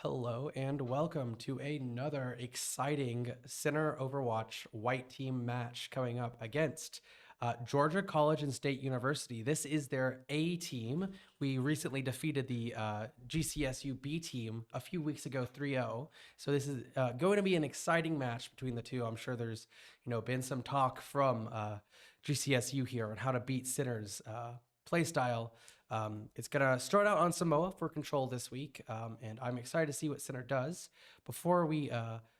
Hello and welcome to another exciting Center Overwatch White Team match coming up against Georgia College and State University. This is their A team. We recently defeated the GCSU B team a few weeks ago 3-0. So this is going to be an exciting match between the two. I'm sure there's been some talk from GCSU here on how to beat Center's play style. It's going to start out on Samoa for control this week, and I'm excited to see what Center does. Before we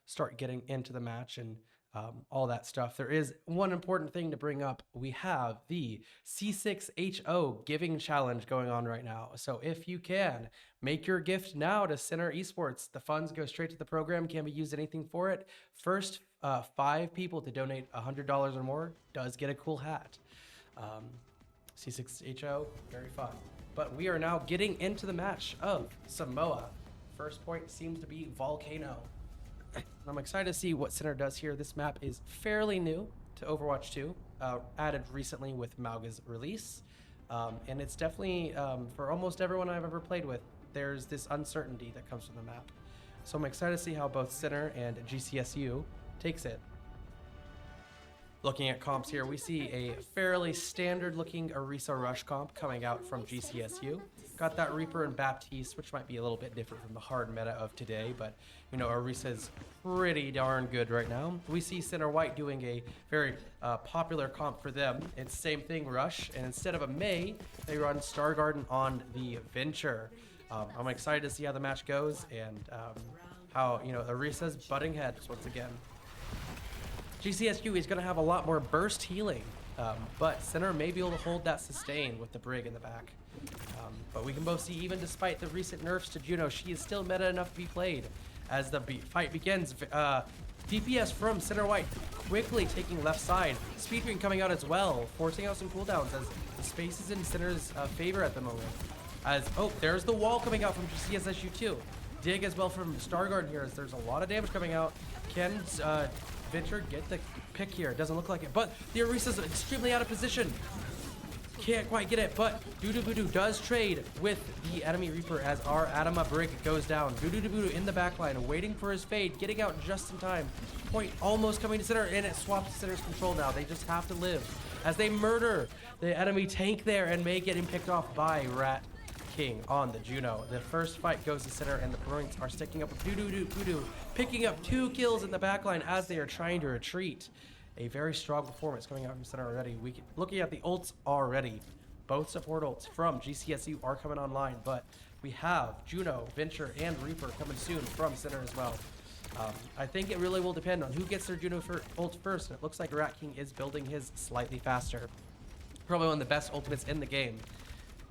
start getting into the match and all that stuff, there is one important thing to bring up. We have the C6HO giving challenge going on right now. So if you can, make your gift now to Center Esports. The funds go straight to the program, can't be used anything for it. First 5 people to donate $100 or more does get a cool hat. C6HO, very fun. But we are now getting into the match of Samoa. First point seems to be Volcano. I'm excited to see what Center does here. This map is fairly new to Overwatch 2, added recently with Mauga's release. And it's definitely, for almost everyone I've ever played with, there's this uncertainty that comes from the map. So I'm excited to see how both Center and GCSU takes it. Looking at comps here, we see a fairly standard looking Orisa Rush comp coming out from GCSU. Got that Reaper and Baptiste, which might be a little bit different from the hard meta of today, but Orisa's pretty darn good right now. We see Center White doing a very popular comp for them. It's same thing, Rush, and instead of a Mei, they run Star Garden on the Venture. I'm excited to see how the match goes and how Orisa's butting heads once again. GCSU is going to have a lot more burst healing, but Center may be able to hold that sustain with the Brig in the back. But we can both see, even despite the recent nerfs to Juno, she is still meta enough to be played. As the fight begins, DPS from Center White quickly taking left side. Speedring coming out as well, forcing out some cooldowns as the space is in Center's favor at the moment. There's the wall coming out from GCSU too. Dig as well from Starguard here, as there's a lot of damage coming out. Can Venture get the pick here? Doesn't look like it, but the Orisa's extremely out of position. Can't quite get it, but Doodoo does trade with the enemy Reaper as our Adama Brig goes down. Doodoo in the backline, waiting for his fade, getting out just in time. Point almost coming to Center, and it swaps Center's control now. They just have to live as they murder the enemy tank there and may get him picked off by Rat King on the Juno. The first fight goes to Center, and the points are sticking up with Doodoo, picking up 2 kills in the backline as they are trying to retreat. A very strong performance coming out from Center already. Looking at the ults already, both support ults from GCSU are coming online, but we have Juno, Venture, and Reaper coming soon from Center as well. I think it really will depend on who gets their Juno ult first, and it looks like Rat King is building his slightly faster. Probably one of the best ultimates in the game.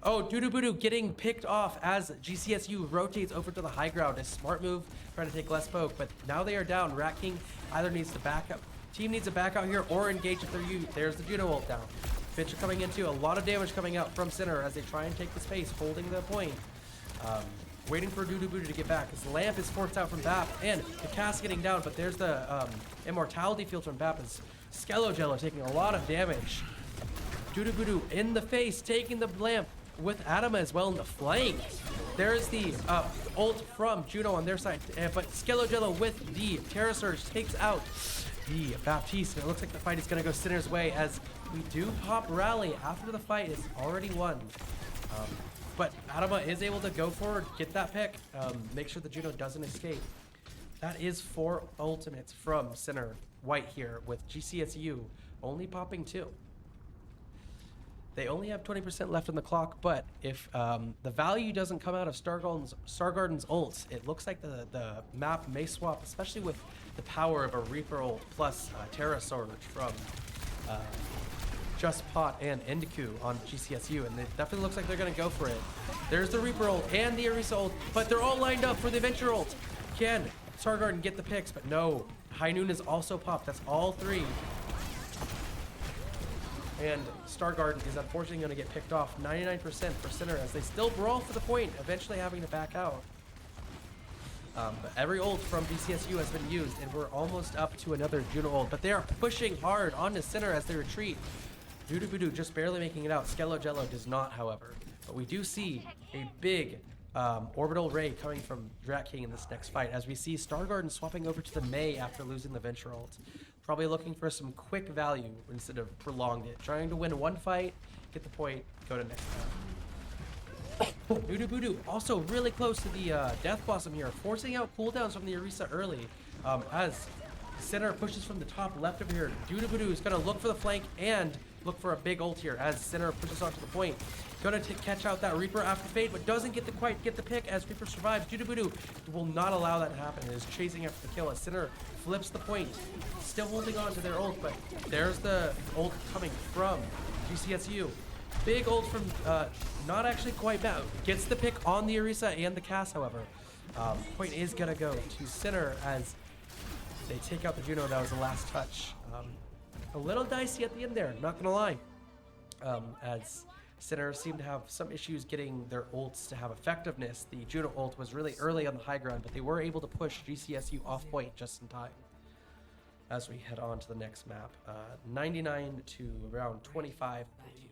Oh, Doodoo getting picked off as GCSU rotates over to the high ground. A smart move, trying to take less poke, but now they are down. Rat King either needs to back up. Team needs to back out here or engage if they're you. There's the Juno ult down. Venture coming into a lot of damage coming out from Center as they try and take the space, holding the point. Waiting for Doodoo to get back. His lamp is forced out from Bap, and the cast getting down, but there's the immortality field from Bap as Skello taking a lot of damage. Doodoo in the face, taking the lamp with Adama as well in the flank. There's the ult from Juno on their side, but Skello with the Terra Surge takes out the Baptiste, and it looks like the fight is going to go Center's way as we do pop Rally after the fight is already won. But Adama is able to go forward, get that pick, make sure the Juno doesn't escape. That is 4 ultimates from Center White here, with GCSU only popping 2. They only have 20% left on the clock, but if the value doesn't come out of Stargarden's ults, it looks like the map may swap, especially with the power of a Reaper ult plus Terra Surge from Just Pot and Endeku on GCSU, and it definitely looks like they're going to go for it. There's the Reaper ult and the Orisa ult, but they're all lined up for the Adventure ult. Can Stargarden get the picks? But no, High Noon is also popped. That's all three. And Stargarden is unfortunately going to get picked off 99% for Sinner as they still brawl for the point, eventually having to back out. But every ult from GCSU has been used, and we're almost up to another Juno ult. But they are pushing hard onto Sinner as they retreat. Voodoo just barely making it out. Jello does not, however. But we do see a big orbital ray coming from Drat King in this next fight, as we see Stargarden swapping over to the Mei after losing the Venture ult. Probably looking for some quick value instead of prolonged it. Trying to win one fight, get the point, go to next round. Voodoo also really close to the Death Blossom here, forcing out cooldowns from the Orisa early. As Sinner pushes from the top left of here, Voodoo is going to look for the flank and look for a big ult here as Sinner pushes onto the point. Going to catch out that Reaper after fade, but doesn't quite get the pick as Reaper survives. Voodoo will not allow that to happen and is chasing after the kill as Sinner flips the point. Still holding on to their ult, but there's the ult coming from GCSU. Big ult from, not actually quite bad. Gets the pick on the Orisa and the Cass, however. Point is going to go to Sinner as they take out the Juno. That was the last touch. A little dicey at the end there, not gonna lie. As Sinner seemed to have some issues getting their ults to have effectiveness. The Juno ult was really early on the high ground, but they were able to push GCSU off point just in time. As we head on to the next map, 99 to around 25, I believe.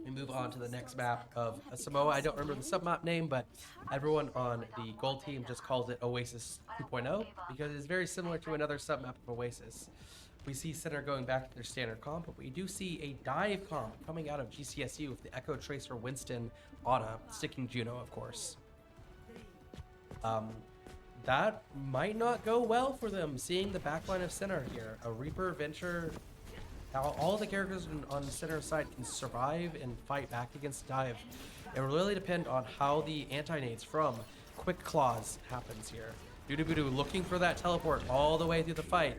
We move on to the next map of Samoa. I don't remember the sub-map name, but everyone on the gold team just calls it Oasis 2.0 because it's very similar to another sub-map of Oasis. We see Sinner going back to their standard comp, but we do see a dive comp coming out of GCSU with the Echo Tracer Winston Ana, sticking Juno, of course. That might not go well for them, seeing the backline of Sinner here. A Reaper, Venture... All the characters on Sinner's side can survive and fight back against dive. It will really depend on how the anti-nades from Quick Claws happens here. Voodoo looking for that teleport all the way through the fight.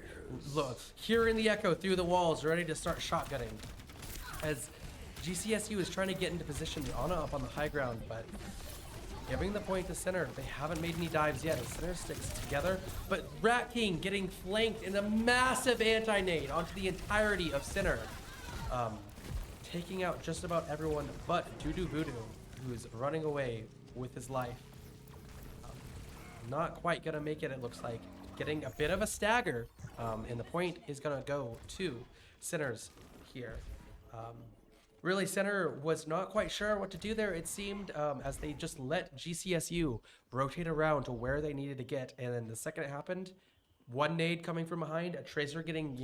Look, hearing the echo through the walls, ready to start shotgunning. As GCSU is trying to get into position, the Ana up on the high ground, but giving the point to Sinner. They haven't made any dives yet as Sinner sticks together, but Rat King getting flanked in a massive anti-nade onto the entirety of Sinner. Taking out just about everyone but Voodoo, who's running away with his life. Not quite gonna make it looks like. Getting a bit of a stagger, and the point is gonna go to Sinner's here. Really, Sinner was not quite sure what to do there, it seemed, as they just let GCSU rotate around to where they needed to get. And then the second it happened, one nade coming from behind, a Tracer getting,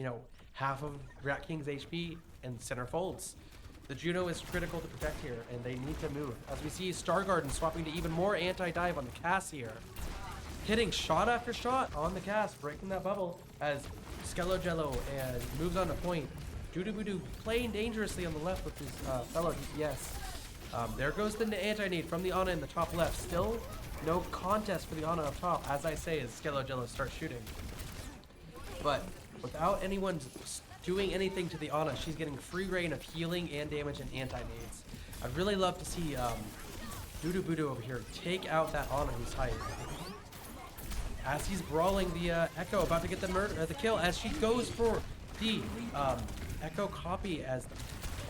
half of Rat King's HP, and Sinner folds. The Juno is critical to protect here, and they need to move. As we see Stargarden swapping to even more anti-dive on the Cass here. Hitting shot after shot on the Cass, breaking that bubble, as Jello and moves on to point. Voodoo playing dangerously on the left with his fellow DPS. There goes the anti-nade from the Ana in the top left. Still no contest for the Ana up top, as I say, as Jello starts shooting. But without anyone doing anything to the Ana, she's getting free reign of healing and damage and anti-nades. I'd really love to see Voodoo over here take out that Ana who's tired. As he's brawling the Echo, about to get the kill, as she goes for the Echo copy, as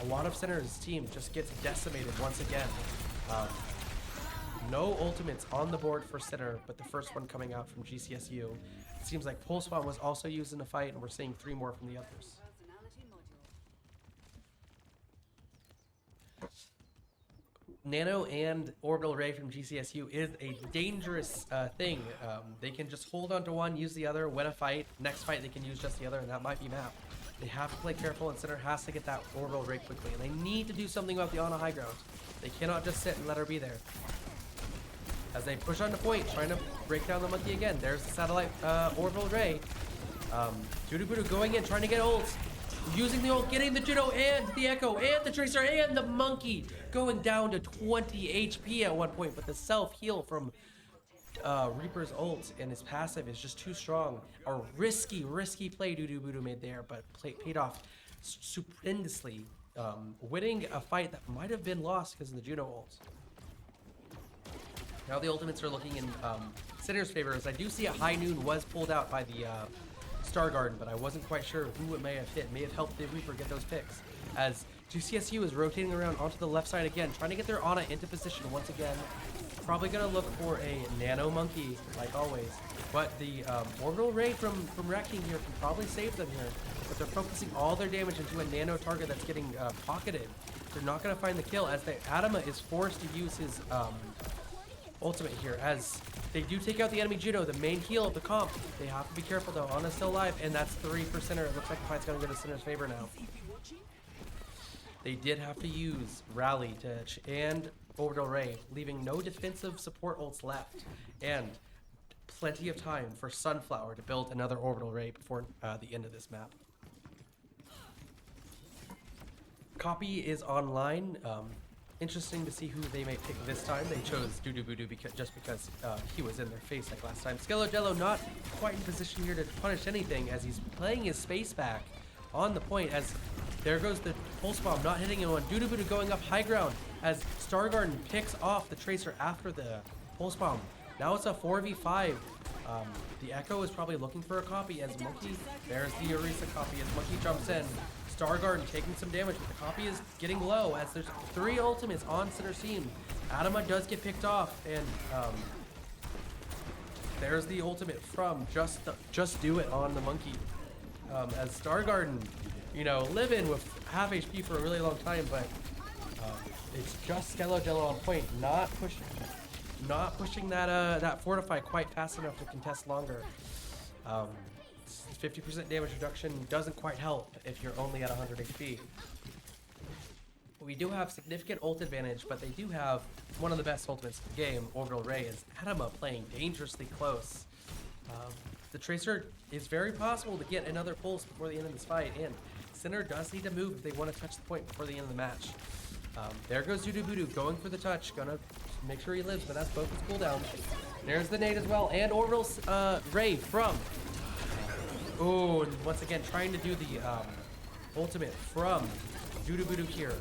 a lot of Sinner's team just gets decimated once again. No ultimates on the board for Sinner, but the first one coming out from GCSU. It seems like Pulse Bomb was also used in the fight, and we're seeing 3 more from the others. Nano and Orbital Ray from GCSU is a dangerous thing. They can just hold on to one, use the other, win a fight. Next fight, they can use just the other, and that might be map. They have to play careful, and Sinner has to get that Orbital Ray quickly. And they need to do something about the Ana high ground. They cannot just sit and let her be there. As they push on the point, trying to break down the monkey again. There's the satellite Orbital Ray. Dudu going in, trying to get ults. Using the ult, getting the Juno and the Echo and the Tracer and the Monkey. Going down to 20 HP at one point, but the self-heal from Reaper's ult and his passive is just too strong. A risky play Dudu made there, but paid off stupendously, winning a fight that might have been lost because of the Juno ult. Now the ultimates are looking in Sinner's favor, as I do see a High Noon was pulled out by the Star Garden, but I wasn't quite sure who it may have hit. May have helped the Reaper get those picks, as GCSU is rotating around onto the left side again, trying to get their Ana into position once again. Probably gonna look for a Nano Monkey, like always. But the Orbital Ray from Rat King here can probably save them here. But they're focusing all their damage into a Nano target that's getting pocketed. They're not gonna find the kill, as the Adama is forced to use his ultimate here, as they do take out the enemy Juno, the main heal of the comp. They have to be careful though. Ana's still alive, and that's 3 for Sinner. It looks like the fight's gonna go to Sinner's favor now. They did have to use Rally and Orbital Ray, leaving no defensive support ults left, and plenty of time for Sunflower to build another Orbital Ray before the end of this map. Copy is online. Interesting to see who they may pick this time. They chose Dudu just because he was in their face like last time. Skelejello not quite in position here to punish anything, as he's playing his space back on the point, as there goes the Pulse Bomb, not hitting anyone. Dudu going up high ground, as Star Garden picks off the Tracer after the Pulse Bomb. Now it's a 4v5. The Echo is probably looking for a copy, as Monkey, there's the Orisa copy, as Monkey jumps in. Star Garden taking some damage, but the copy is getting low, as there's 3 ultimates on Sinner's team. Adama does get picked off, and there's the ultimate from Just Do It on the Monkey. As Star Garden, you know, living with half HP for a really long time, but it's just Skelejello on point, not pushing that Fortify quite fast enough to contest longer. 50% damage reduction doesn't quite help if you're only at 100 HP. We do have significant ult advantage, but they do have one of the best ultimates in the game, Orbital Ray, is Adama playing dangerously close. The Tracer is very possible to get another pulse before the end of this fight, and Sinner does need to move if they want to touch the point before the end of the match. There goes Dudu going for the touch, gonna make sure he lives, but that's both his cooldowns. There's the nade as well, and Orbital Ray from... Oh, and once again, trying to do the ultimate from Dudu here.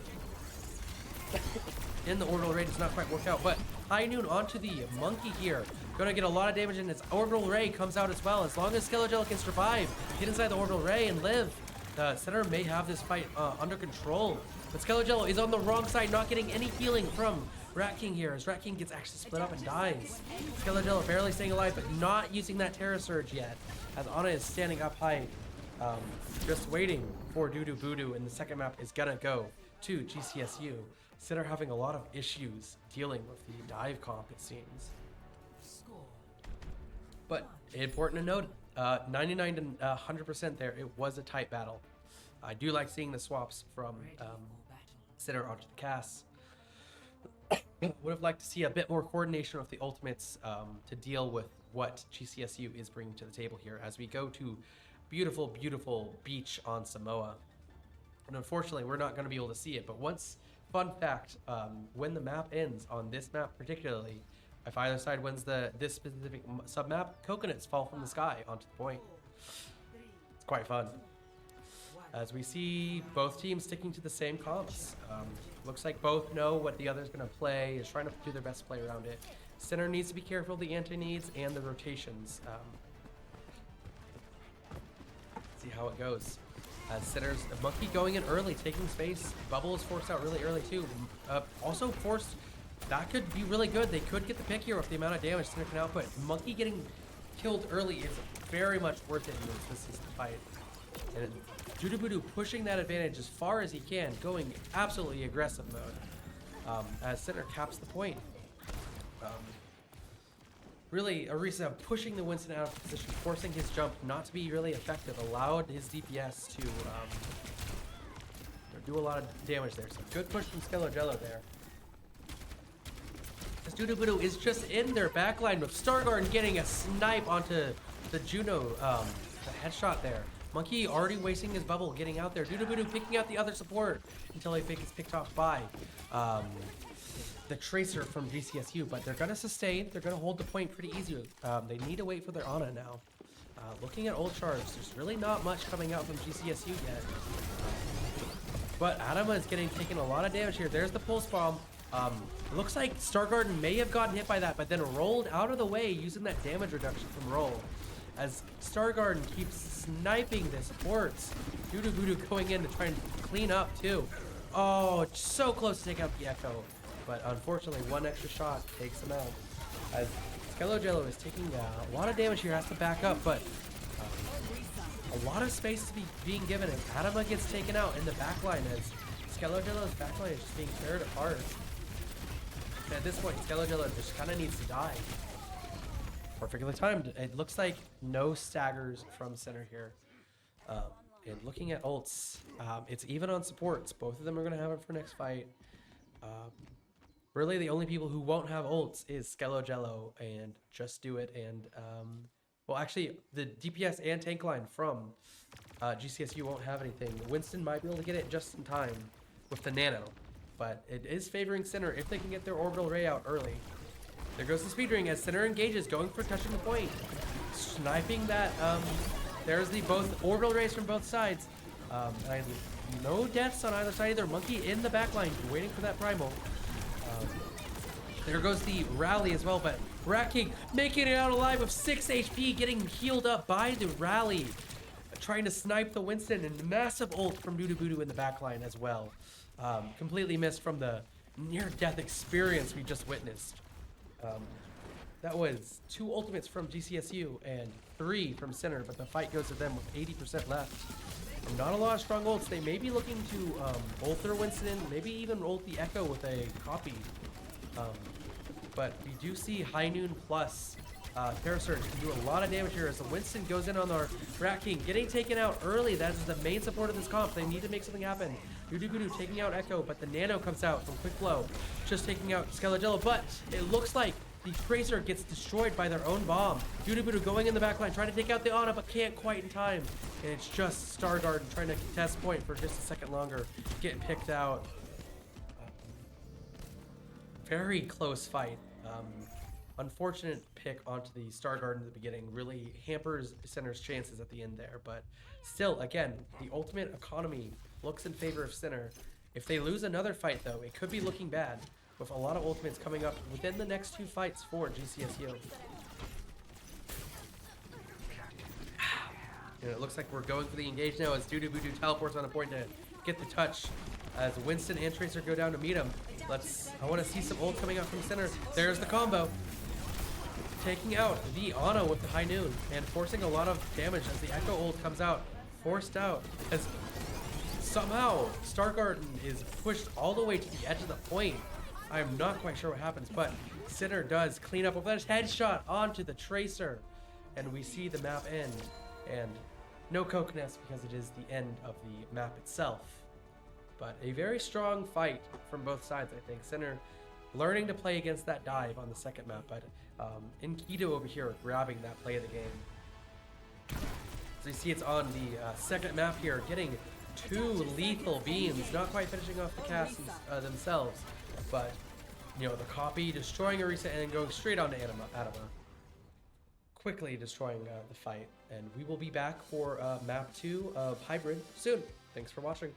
In the Orbital Ray does not quite work out, but High Noon onto the Monkey here. Gonna get a lot of damage, and its Orbital Ray comes out as well. As long as Skelejello can survive, get inside the Orbital Ray and live, the Center may have this fight under control. But Skelejello is on the wrong side, not getting any healing from Rat King here, as Rat King gets actually split up and dies. Skelejello barely staying alive, but not using that Terra Surge yet, as Ana is standing up high, just waiting for Dudu, and the second map is gonna go to GCSU. Center having a lot of issues dealing with the dive comp, it seems. But important to note, 99 to 100% there, it was a tight battle. I do like seeing the swaps from Center onto the Cass. Would have liked to see a bit more coordination with the ultimates to deal with what GCSU is bringing to the table here, as we go to beautiful, beautiful beach on Samoa. And unfortunately, we're not going to be able to see it, but fun fact, when the map ends, on this map particularly, if either side wins this specific sub-map, coconuts fall from the sky onto the point. It's quite fun. As we see both teams sticking to the same comps. Looks like both know what the other's going to play, is trying to do their best to play around it. Center needs to be careful of the anti-needs and the rotations. See how it goes. Center's Monkey going in early, taking space. Bubble is forced out really early too. Also forced, that could be really good. They could get the pick here with the amount of damage Center can output. Monkey getting killed early is very much worth it in this consistent fight. And Dudu pushing that advantage as far as he can, going absolutely aggressive mode, as Center caps the point. Really, Orisa pushing the Winston out of position, forcing his jump not to be really effective, allowed his DPS to do a lot of damage there. So good push from Skelejello there. As Dudu is just in their backline with Stargarden getting a snipe onto the Juno the headshot there. Monkey already wasting his bubble, getting out there. Doodoo picking out the other support until he gets picked off by the Tracer from GCSU. But they're going to sustain. They're going to hold the point pretty easy. They need to wait for their Ana now. Looking at ult charge, there's really not much coming out from GCSU yet. But Adama is getting taken a lot of damage here. There's the pulse bomb. Looks like Stargarden may have gotten hit by that, but then rolled out of the way using that damage reduction from roll. As Stargarden keeps sniping the supports. Doodoo going in to try and clean up too. Oh, so close to take out the Echo. But unfortunately, one extra shot takes him out. As Skellogello is taking a lot of damage here, has to back up, but a lot of space to be being given as Adama gets taken out in the backline as Skellogello's backline is just being teared apart. And at this point, Skellogello just kind of needs to die. Perfectly timed. It looks like no staggers from center here. And looking at ults, it's even on supports. Both of them are going to have it for next fight. Really, the only people who won't have ults is Skellogello and Just Do It. And, well, actually, the DPS and tank line from GCSU won't have anything. Winston might be able to get it just in time with the nano. But it is favoring center if they can get their orbital ray out early. There goes the speed ring as center engages, going for touching the point. Sniping that, there's the both orbital rays from both sides. No deaths on either side either. Monkey in the back line, waiting for that primal. There goes the rally as well, but Rat King making it out alive with 6 HP, getting healed up by the rally. Trying to snipe the Winston, and massive ult from Doodoo in the back line as well. Completely missed from the near-death experience we just witnessed. That was 2 ultimates from GCSU and 3 from center, but the fight goes to them with 80% left. And not a lot of strong ults. They may be looking to ult their Winston, maybe even ult the Echo with a copy. But we do see High Noon plus Parasurge can do a lot of damage here as the Winston goes in on our Rat King, getting taken out early. That is the main support of this comp. They need to make something happen. Doodoo taking out Echo, but the Nano comes out from Quick Blow, just taking out Skellogello. But it looks like the Tracer gets destroyed by their own bomb. Doodoo going in the backline, trying to take out the Ana, but can't quite in time. And it's just Stargarden trying to contest point for just a second longer, getting picked out. Very close fight. Unfortunate pick onto the Stargarden at the beginning really hampers Center's chances at the end there. But still, again, the ultimate economy looks in favor of Center. If they lose another fight, though, it could be looking bad with a lot of ultimates coming up within the next 2 fights for GCSU. And it looks like we're going for the engage now as Doodoo teleports on a point to get the touch. As Winston and Tracer go down to meet him. I want to see some ult coming out from center. There's the combo. Taking out the Ana with the High Noon and forcing a lot of damage as the Echo ult comes out. Forced out as somehow Stargarden is pushed all the way to the edge of the point. I'm not quite sure what happens, but Center does clean up with a headshot onto the Tracer. And we see the map end. And no Coke Nest because it is the end of the map itself. But a very strong fight from both sides, I think. Center learning to play against that dive on the second map, but Enkidu over here grabbing that play of the game. So you see it's on the second map here, getting 2 lethal beams, not quite finishing off the casts themselves, but you know, the copy destroying Orisa and then going straight on to Adama. Quickly destroying the fight, and we will be back for map 2 of Hybrid soon. Thanks for watching.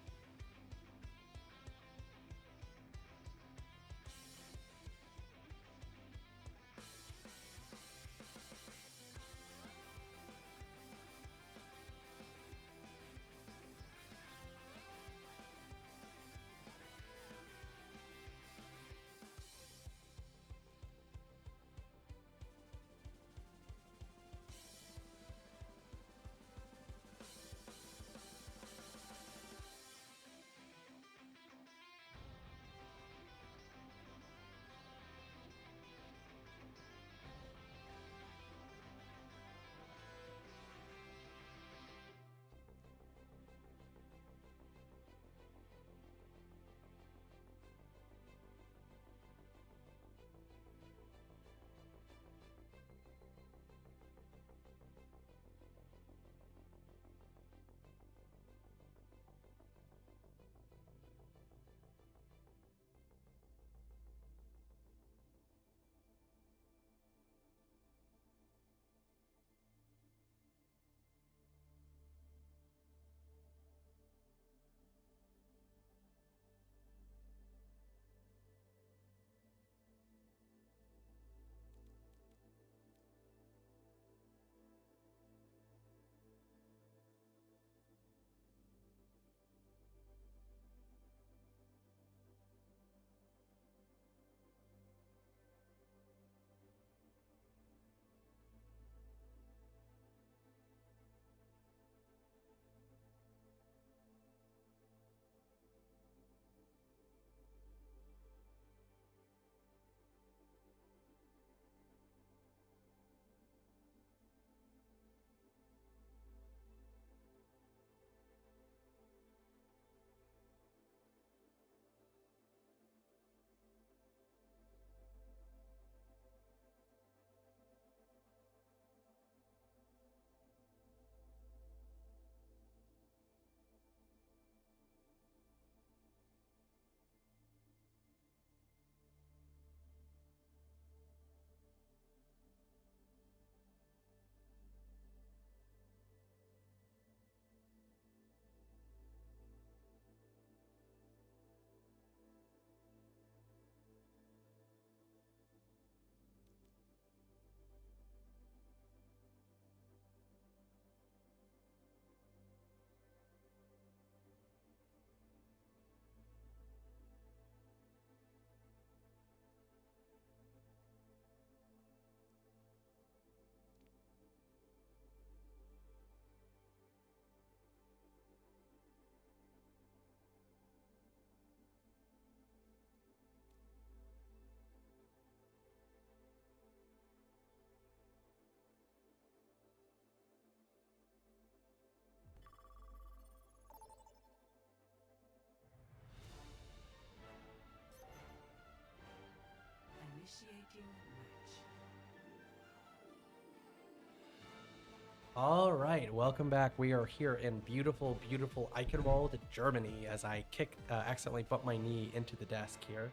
All right, welcome back. We are here in beautiful, beautiful Eichenwald, Germany, as I accidentally bump my knee into the desk here.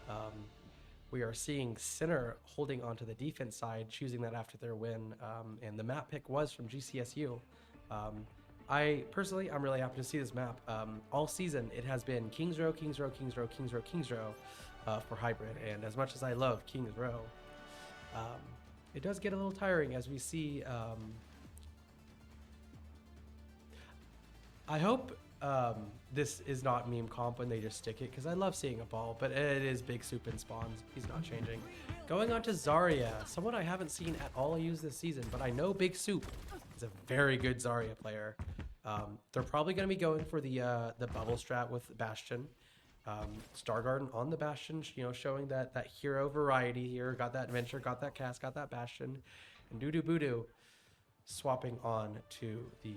Um, we are seeing Sinner holding onto the defense side, choosing that after their win, and the map pick was from GCSU. I'm really happy to see this map. All season, it has been Kings Row, Kings Row, Kings Row, Kings Row, Kings Row for hybrid, and as much as I love Kings Row, it does get a little tiring as we see. I hope this is not meme comp when they just stick it, because I love seeing a ball, but it is Big Soup and Spawns. He's not changing. Going on to Zarya, someone I haven't seen at all use this season, but I know Big Soup is a very good Zarya player. They're probably going to be going for the bubble strat with Bastion. Star Garden on the Bastion, showing that hero variety here. Got that Venture, got that Cast, got that Bastion. And Doo Doo Boo Doo swapping on to the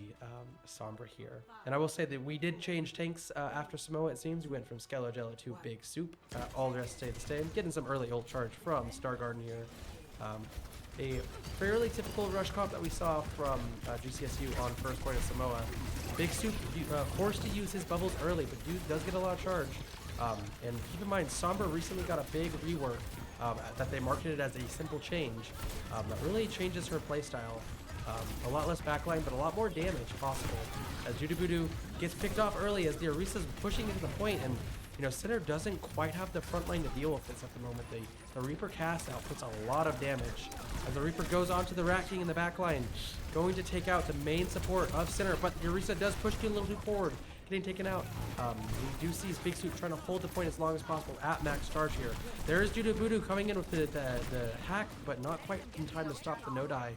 Sombra here. And I will say that we did change tanks after Samoa, it seems. We went from Skello Jello to Big Soup. All the rest stayed the same. Getting some early ult charge from Star Garden here. A fairly typical rush comp that we saw from GCSU on first point of Samoa. Big Soup forced to use his bubbles early, but does get a lot of charge. And keep in mind, Sombra recently got a big rework that they marketed as a simple change that really changes her playstyle. A lot less backline, but a lot more damage possible. As Judubudu gets picked off early as the Orisa's pushing into the point, and Sinner doesn't quite have the front line to deal with this at the moment. The Reaper cast out puts a lot of damage. As the Reaper goes onto the Rat King in the backline, going to take out the main support of Sinner, but the Orisa does push you a little too forward, getting taken out. We do see Big Soup trying to hold the point as long as possible at max charge here. There is Judubudu coming in with the hack, but not quite in time to stop the no-die.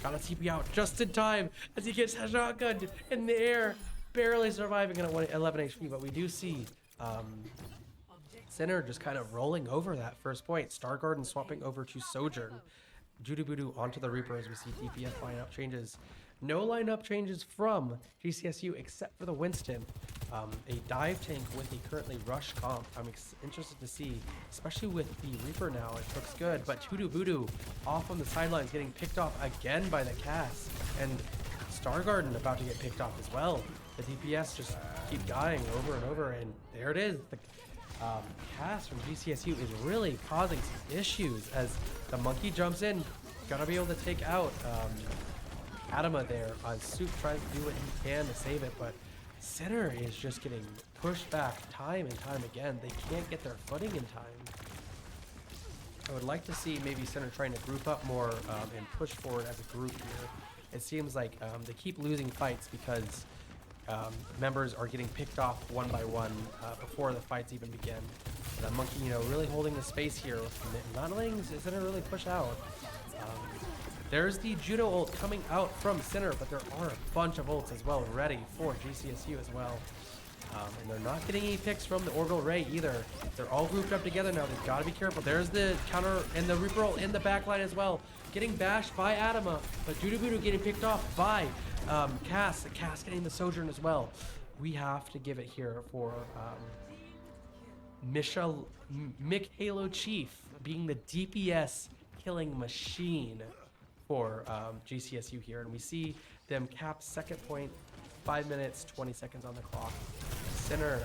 Got a TP out just in time as he gets shotgunned in the air, barely surviving at 11 HP, but we do see Sinner just kind of rolling over that first point. Star Garden swapping over to Sojourn. Judubudu onto the Reaper as we see DPS lineup changes. No lineup changes from GCSU except for the Winston. A dive tank with a currently rush comp. I'm interested to see, especially with the Reaper now. It looks good, but Judubudu off on the sidelines getting picked off again by the cast. And Star Garden about to get picked off as well. The DPS just keep dying over and over, and there it is. The cast from GCSU is really causing some issues as the monkey jumps in. Gotta be able to take out Adama there. Soup tries to do what he can to save it, but Sinner is just getting pushed back time and time again. They can't get their footing in time. I would like to see maybe Sinner trying to group up more and push forward as a group here. It seems like they keep losing fights because members are getting picked off one by one before the fights even begin. The monkey, really holding the space here, not letting Sinner really push out. There's the Judo ult coming out from Sinner, but there are a bunch of ults as well ready for GCSU as well. And they're not getting any picks from the Orbital Ray either. They're all grouped up together now. They've got to be careful. There's the counter and the Reaper ult in the backline as well. Getting bashed by Adama, but Judubudu getting picked off by Cass. Cass getting the Sojourn as well. We have to give it here for Mikhalo Chief being the DPS killing machine for GCSU here. And we see them cap second point, 5 minutes, 20 seconds on the clock. Sinner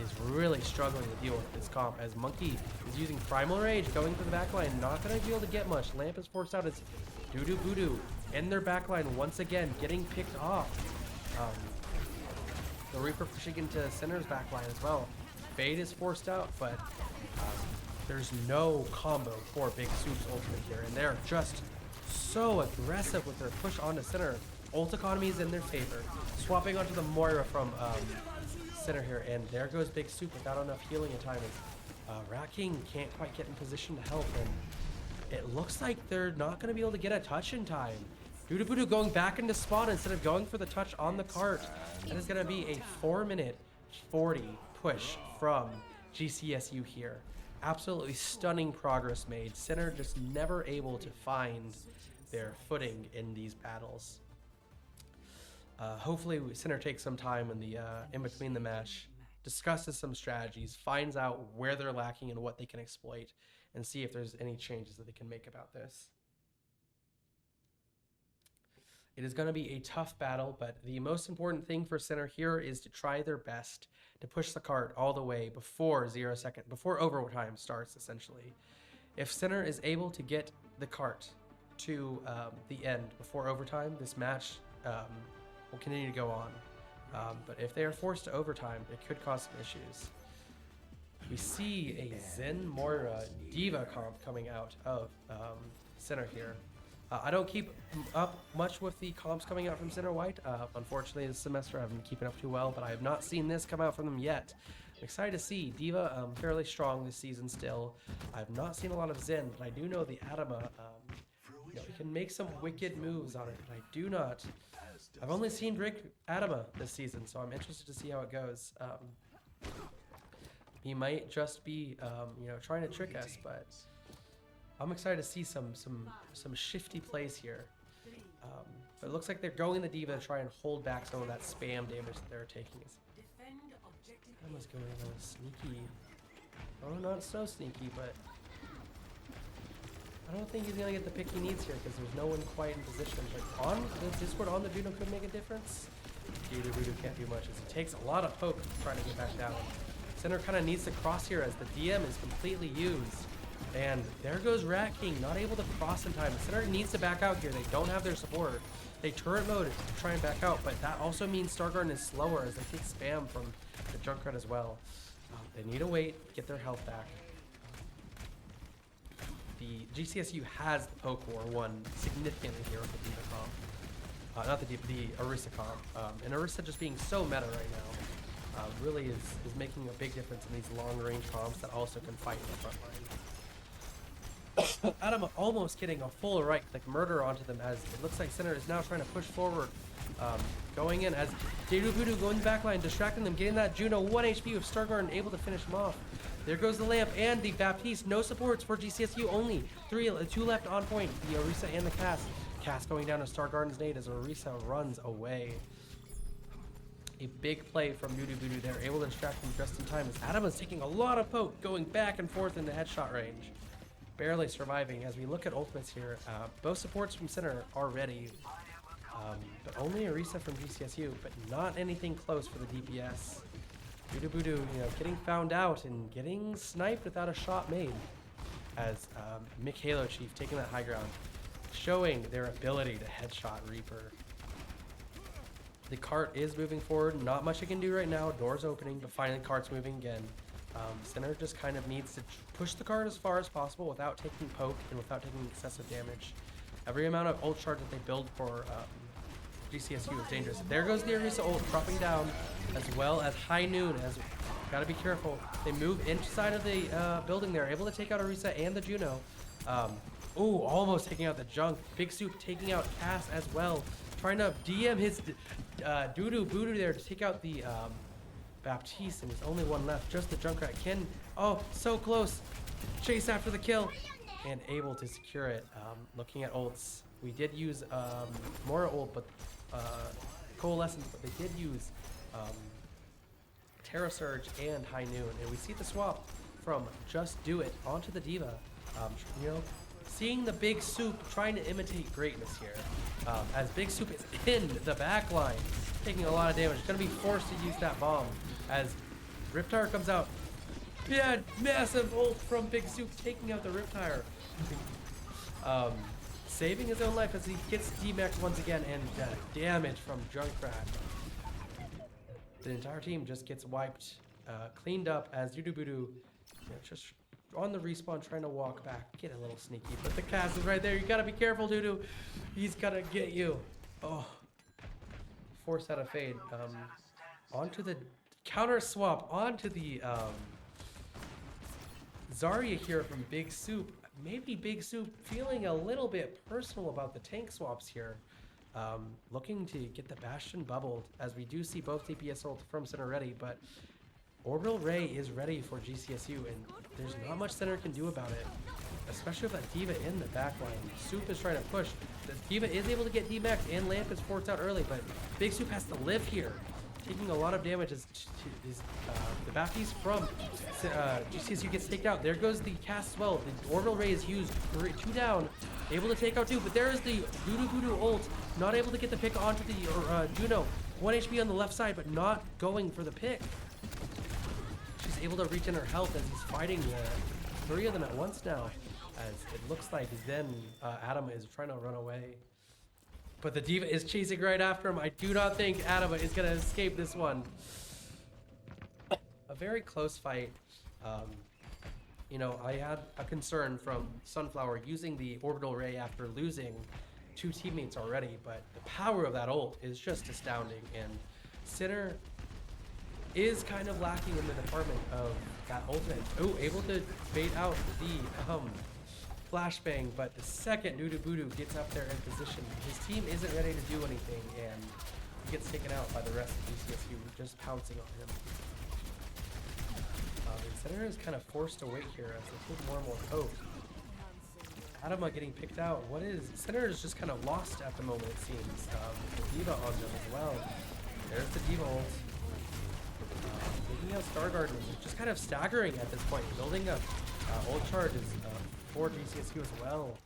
is really struggling to deal with this comp as Monkey is using Primal Rage, going for the backline. Not going to be able to get much. Lamp is forced out as Judubudu in their backline once again, getting picked off. The Reaper pushing into Sinner's backline as well. Fade is forced out, but there's no combo for Big Soup's ultimate here, and they're just so aggressive with their push onto Sinner. Ult economy is in their favor. Swapping onto the Moira from Sinner here, and there goes Big Soup without enough healing in time. Rat King can't quite get in position to help, and it looks like they're not going to be able to get a touch in time. Judubudu going back into spawn instead of going for the touch on the cart. That is going to be a 4-minute 40 push from GCSU here. Absolutely stunning progress made. Sinner just never able to find their footing in these battles. Hopefully Sinner takes some time in between the match, discusses some strategies, finds out where they're lacking and what they can exploit, and see if there's any changes that they can make about this. It is going to be a tough battle, but the most important thing for center here is to try their best to push the cart all the way before before overtime starts, essentially. If center is able to get the cart to the end before overtime, this match will continue to go on. But if they are forced to overtime, it could cause some issues. We see a Zen Moira Diva comp coming out of center here. I don't keep up much with the comps coming out from Center White. Unfortunately, this semester I haven't been keeping up too well, but I have not seen this come out from them yet. I'm excited to see Diva fairly strong this season still. I've not seen a lot of Zen, but I do know the Adama. He can make some wicked moves on it, but I do not. I've only seen Brick Adama this season, so I'm interested to see how it goes. He might just be, trying to trick us, but I'm excited to see some shifty plays here. But it looks like they're going the Diva to try and hold back some of that spam damage that they're taking. Adama's going a little sneaky. Oh, not so sneaky, but I don't think he's going to get the pick he needs here because there's no one quite in position. But on the Discord, on the Juno could make a difference. Voodoo can't do much as he takes a lot of poke trying to get back down. Center kind of needs to cross here as the DM is completely used. And there goes Rat King, not able to cross in time. The center needs to back out here. They don't have their support. They turret mode to try and back out, but that also means Stargarden is slower as they take spam from the Junkrat as well. They need to wait, get their health back. The GCSU has the poke war won significantly here with the Diva comp. Not the Diva, the Orisa comp. And Orisa just being so meta right now really is making a big difference in these long range comps that also can fight in the front line. Adama almost getting a full right click murder onto them as it looks like center is now trying to push forward. Going in as Voodoo going backline, distracting them, getting that Juno 1 HP with Stargarden able to finish him off. There goes the lamp and the Baptiste. No supports for GCSU, only two left on point. The Orisa and the Cass. Cass going down to Stargarden's nade as Orisa runs away. A big play from Voodoo there, able to distract him just in time as Adama's taking a lot of poke, going back and forth in the headshot range. Barely surviving as we look at ultimates here. Both supports from center are ready, but only Orisa from GCSU, but not anything close for the DPS. Voodoo, getting found out and getting sniped without a shot made. As Halo Chief taking that high ground, showing their ability to headshot Reaper. The cart is moving forward. Not much it can do right now. Doors opening, but finally cart's moving again. Center just kind of needs to push the card as far as possible without taking poke and without taking excessive damage. Every amount of ult charge that they build for GCSU is dangerous. There goes the Orisa ult dropping down, as well as High Noon. As gotta be careful. They move inside of the building there, able to take out Orisa and the Juno. Ooh, almost taking out the Junk. Big Soup taking out Cass as well. Trying to DM his Voodoo there to take out the Baptiste, and there's only one left, just the Junkrat. Oh, so close. Chase after the kill, and able to secure it. Looking at ults, we did use Moira ult, but Coalescence, but they did use Terra Surge and High Noon, and we see the swap from Just Do It onto the Diva. Seeing the Big Soup trying to imitate greatness here, as Big Soup is in the back line, taking a lot of damage. Gonna be forced to use that bomb as Riptire comes out. Yeah, massive ult from Big Soup taking out the Riptire. Saving his own life as he gets D-Max once again, and damage from Junkrat. The entire team just gets wiped, cleaned up as Voodoo just on the respawn trying to walk back, get a little sneaky, but the Cass is right there. You gotta be careful, Voodoo. He's gonna get you. Oh. Force out of fade. Onto the counter swap, onto the Zarya here from Big Soup. Maybe Big Soup feeling a little bit personal about the tank swaps here. Looking to get the Bastion bubbled, as we do see both DPS ult from center ready, but Orbital Ray is ready for GCSU, and there's not much center can do about it, especially with that Diva in the backline. Soup is trying to push. The Diva is able to get D-Max, and Lamp is forced out early, but Big Soup has to live here. taking a lot of damage as the Baptiste from GCSU gets taken out. There goes the cast as well. The orbital ray is used. 2 down. Able to take out 2, but there is the Voodoo ult. Not able to get the pick onto the Juno. 1 HP on the left side, but not going for the pick. She's able to regen her health as he's fighting 3 of them at once now. As it looks like then Adama is trying to run away. But the D.Va is chasing right after him. I do not think Adama is going to escape this one. A very close fight. You know, I had a concern from Sunflower using the orbital ray after losing 2 teammates already, but the power of that ult is just astounding, and Sinner is kind of lacking in the department of that ultimate. Oh, able to bait out the flashbang, but the second Voodoo gets up there in position, his team isn't ready to do anything, and he gets taken out by the rest of GCSU, just pouncing on him. Sinner is kind of forced to wait here as they take more and more coke. Adama getting picked out. What is... Sinner is just kind of lost at the moment, it seems. The D.Va on them as well. There's the D.Va ult. Taking out Star Garden, just kind of staggering at this point. Building up ult charges for GCSU as well.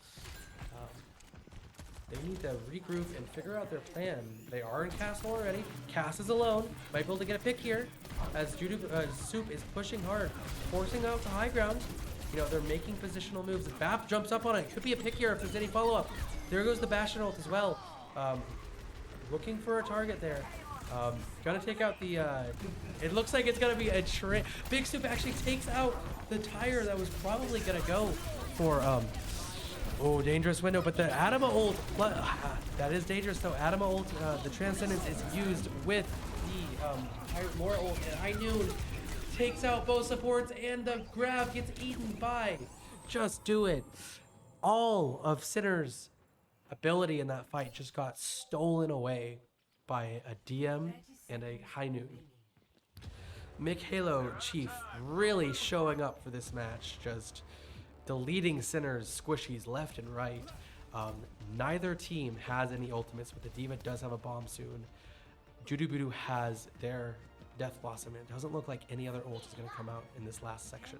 They need to regroup and figure out their plan. They are in Castle already. Cass is alone. Might be able to get a pick here as Soup is pushing hard, forcing out the high ground. You know, they're making positional moves. Bap jumps up on it. Could be a pick here if there's any follow-up. There goes the Bastion ult as well. Looking for a target there. Gonna take out the... it looks like it's gonna be a Big Soup actually takes out the tire that was probably gonna go for... oh, dangerous window, but the Adama ult, that is dangerous though. Adama ult, the Transcendence is used with the Laura ult, and High Noon takes out both supports, and the grab gets eaten by Just Do It. All of Sinner's ability in that fight just got stolen away by a DM and a High Noon. Halo Chief really showing up for this match, just deleting Sinner's squishies left and right. Neither team has any ultimates, but the D.Va does have a bomb soon. Voodoo has their Death Blossom, and it doesn't look like any other ult is going to come out in this last section.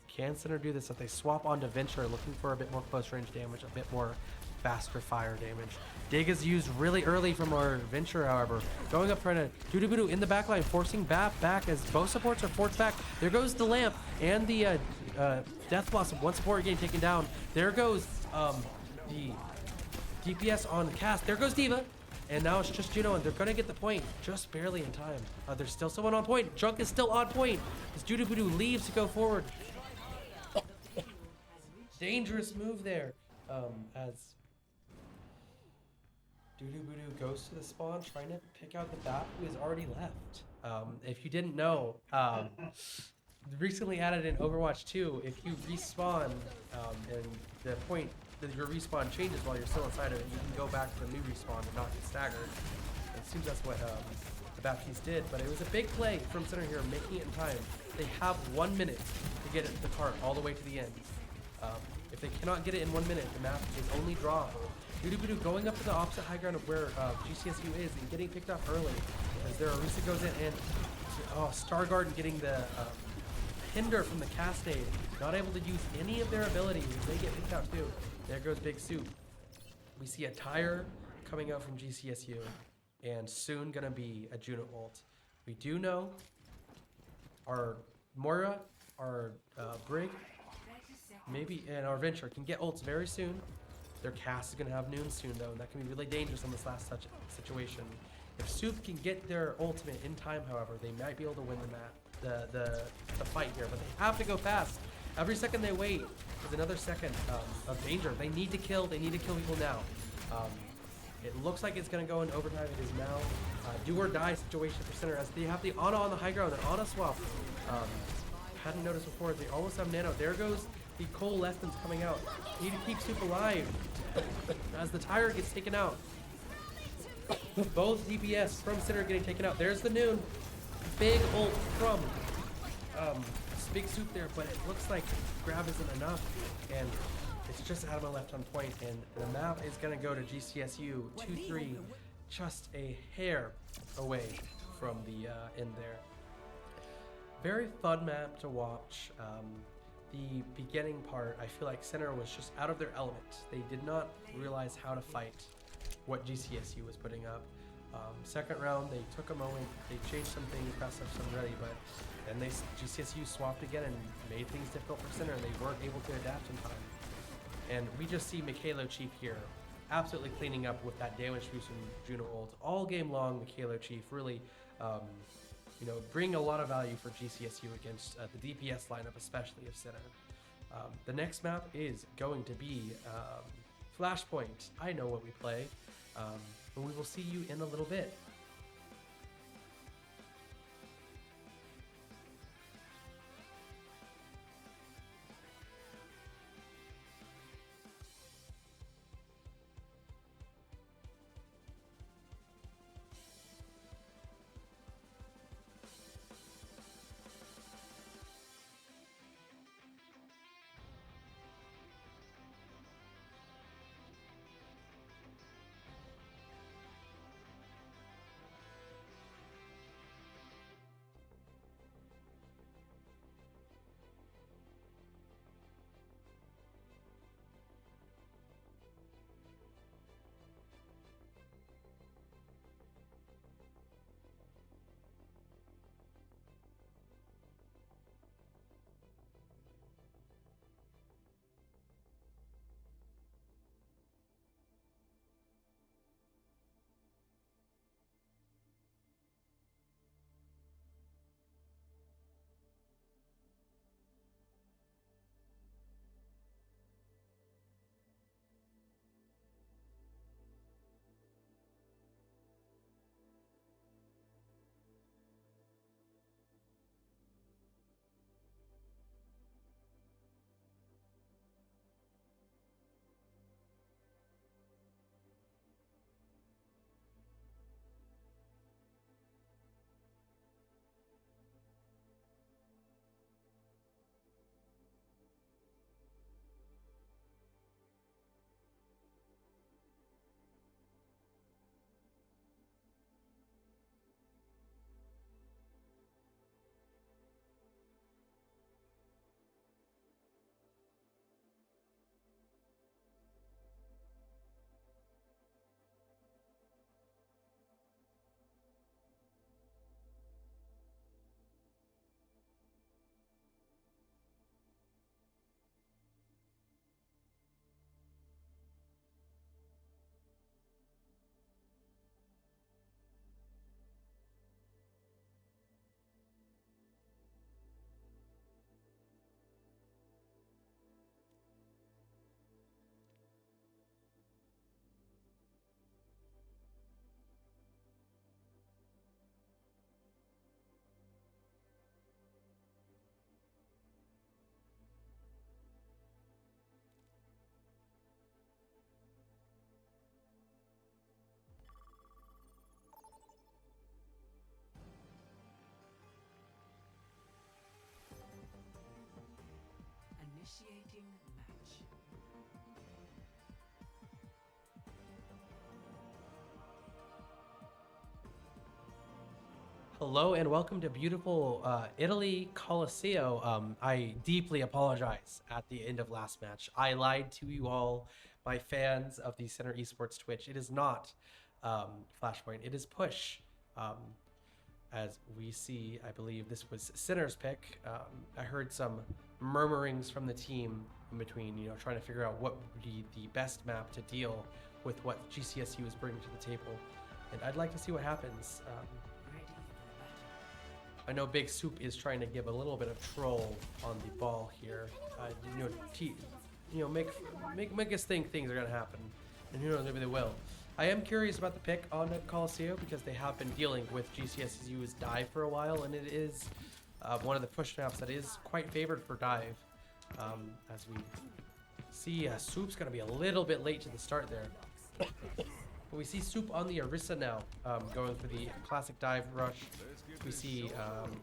Can Sinner do this if they swap onto Venture, looking for a bit more close range damage, a bit more faster fire damage? Dig is used really early from our Venture, however. Going up trying to Voodoo in the backline, forcing Bap back as both supports are forced back. There goes the Lamp and the Death Blossom. One support getting taken down. There goes the DPS on the cast. There goes D.Va. And now it's just Juno, and they're going to get the point just barely in time. There's still someone on point. Junk is still on point as Voodoo leaves to go forward. Dangerous move there as Voodoo goes to the spawn, trying to pick out the Bap who is already left. If you didn't know, recently added in Overwatch 2, if you respawn and the point that your respawn changes while you're still inside of it, you can go back to the new respawn and not get staggered. It seems that's what the Baptiste did, but it was a big play from Sinner here, making it in time. They have 1 minute to get the cart all the way to the end. If they cannot get it in 1 minute, the map is only drawable. Voodoo going up to the opposite high ground of where GCSU is and getting picked off early as their Orisa goes in, and Star Garden getting the hinder from the Cascade, not able to use any of their abilities as they get picked out too. There goes Big Soup. We see a tire coming out from GCSU, and soon gonna be a Juno ult. We do know our Moira, our Brig, maybe, and our Venture can get ults very soon. Their cast is gonna have Noon soon though, and that can be really dangerous in this last situation. If Soup can get their ultimate in time, however, they might be able to win the fight here, but they have to go fast. Every second they wait is another second of danger. They need to kill people now. It looks like it's going to go in overtime. It is now do or die situation for Sinner as they have the Ana on the high ground, an Ana swap. Hadn't noticed before, they almost have Nano. There goes the Cole Lessons coming out. Need to keep Soup alive as the tire gets taken out. Both DPS from Sinner getting taken out. There's the Noon. Big ult from Big Soup there, but it looks like grab isn't enough, and it's just Adama left on point, and the map is going to go to GCSU 2-3, just a hair away from the end there. Very fun map to watch. The beginning part, I feel like Center was just out of their element. They did not realize how to fight what GCSU was putting up. Second round, they took a moment, they changed some things, pressed up some ready, but then GCSU swapped again and made things difficult for Center, and they weren't able to adapt in time. And we just see Mikhailo Chief here, absolutely cleaning up with that damage boost from Juno ult. All game long, Mikhailo Chief really, bring a lot of value for GCSU against the DPS lineup, especially of Center. The next map is going to be Flashpoint. I know what we play. And we will see you in a little bit. Initiating match. Hello and welcome to beautiful Italy Colosseo. I deeply apologize at the end of last match. I lied to you all, my fans of the Center Esports Twitch. It is not Flashpoint, it is Push. As we see, I believe this was Center's pick. I heard some murmurings from the team in between, trying to figure out what would be the best map to deal with what GCSU is bringing to the table. And I'd like to see what happens. I know Big Soup is trying to give a little bit of troll on the ball here. Make us think things are gonna happen, and who knows, maybe they will. I am curious about the pick on Colosseo because they have been dealing with GCSU's dive for a while, and it is one of the push maps that is quite favored for dive. As we see, Soup's gonna be a little bit late to the start there. But we see Soup on the Orisa now, going for the classic dive rush. We see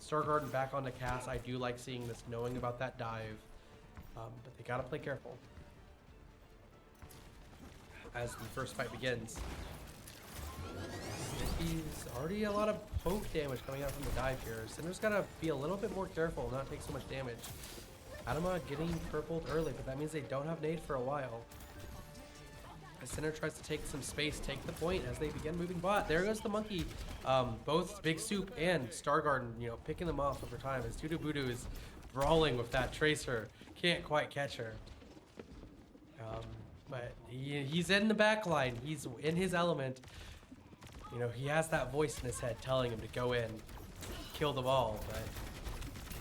Star Garden back onto Cass. I do like seeing this, knowing about that dive, but they gotta play careful as the first fight begins. sees already a lot of poke damage coming out from the dive here. Cinder's gotta be a little bit more careful, not take so much damage. Adama getting purpled early, but that means they don't have nade for a while. As Cinder tries to take some space, take the point as they begin moving bot. There goes the monkey. Both Big Soup and Star Garden, you know, picking them off over time as Dudu Budu is brawling with that Tracer. Can't quite catch her. But he's in the back line. He's in his element. You know, he has that voice in his head telling him to go in, kill them all, but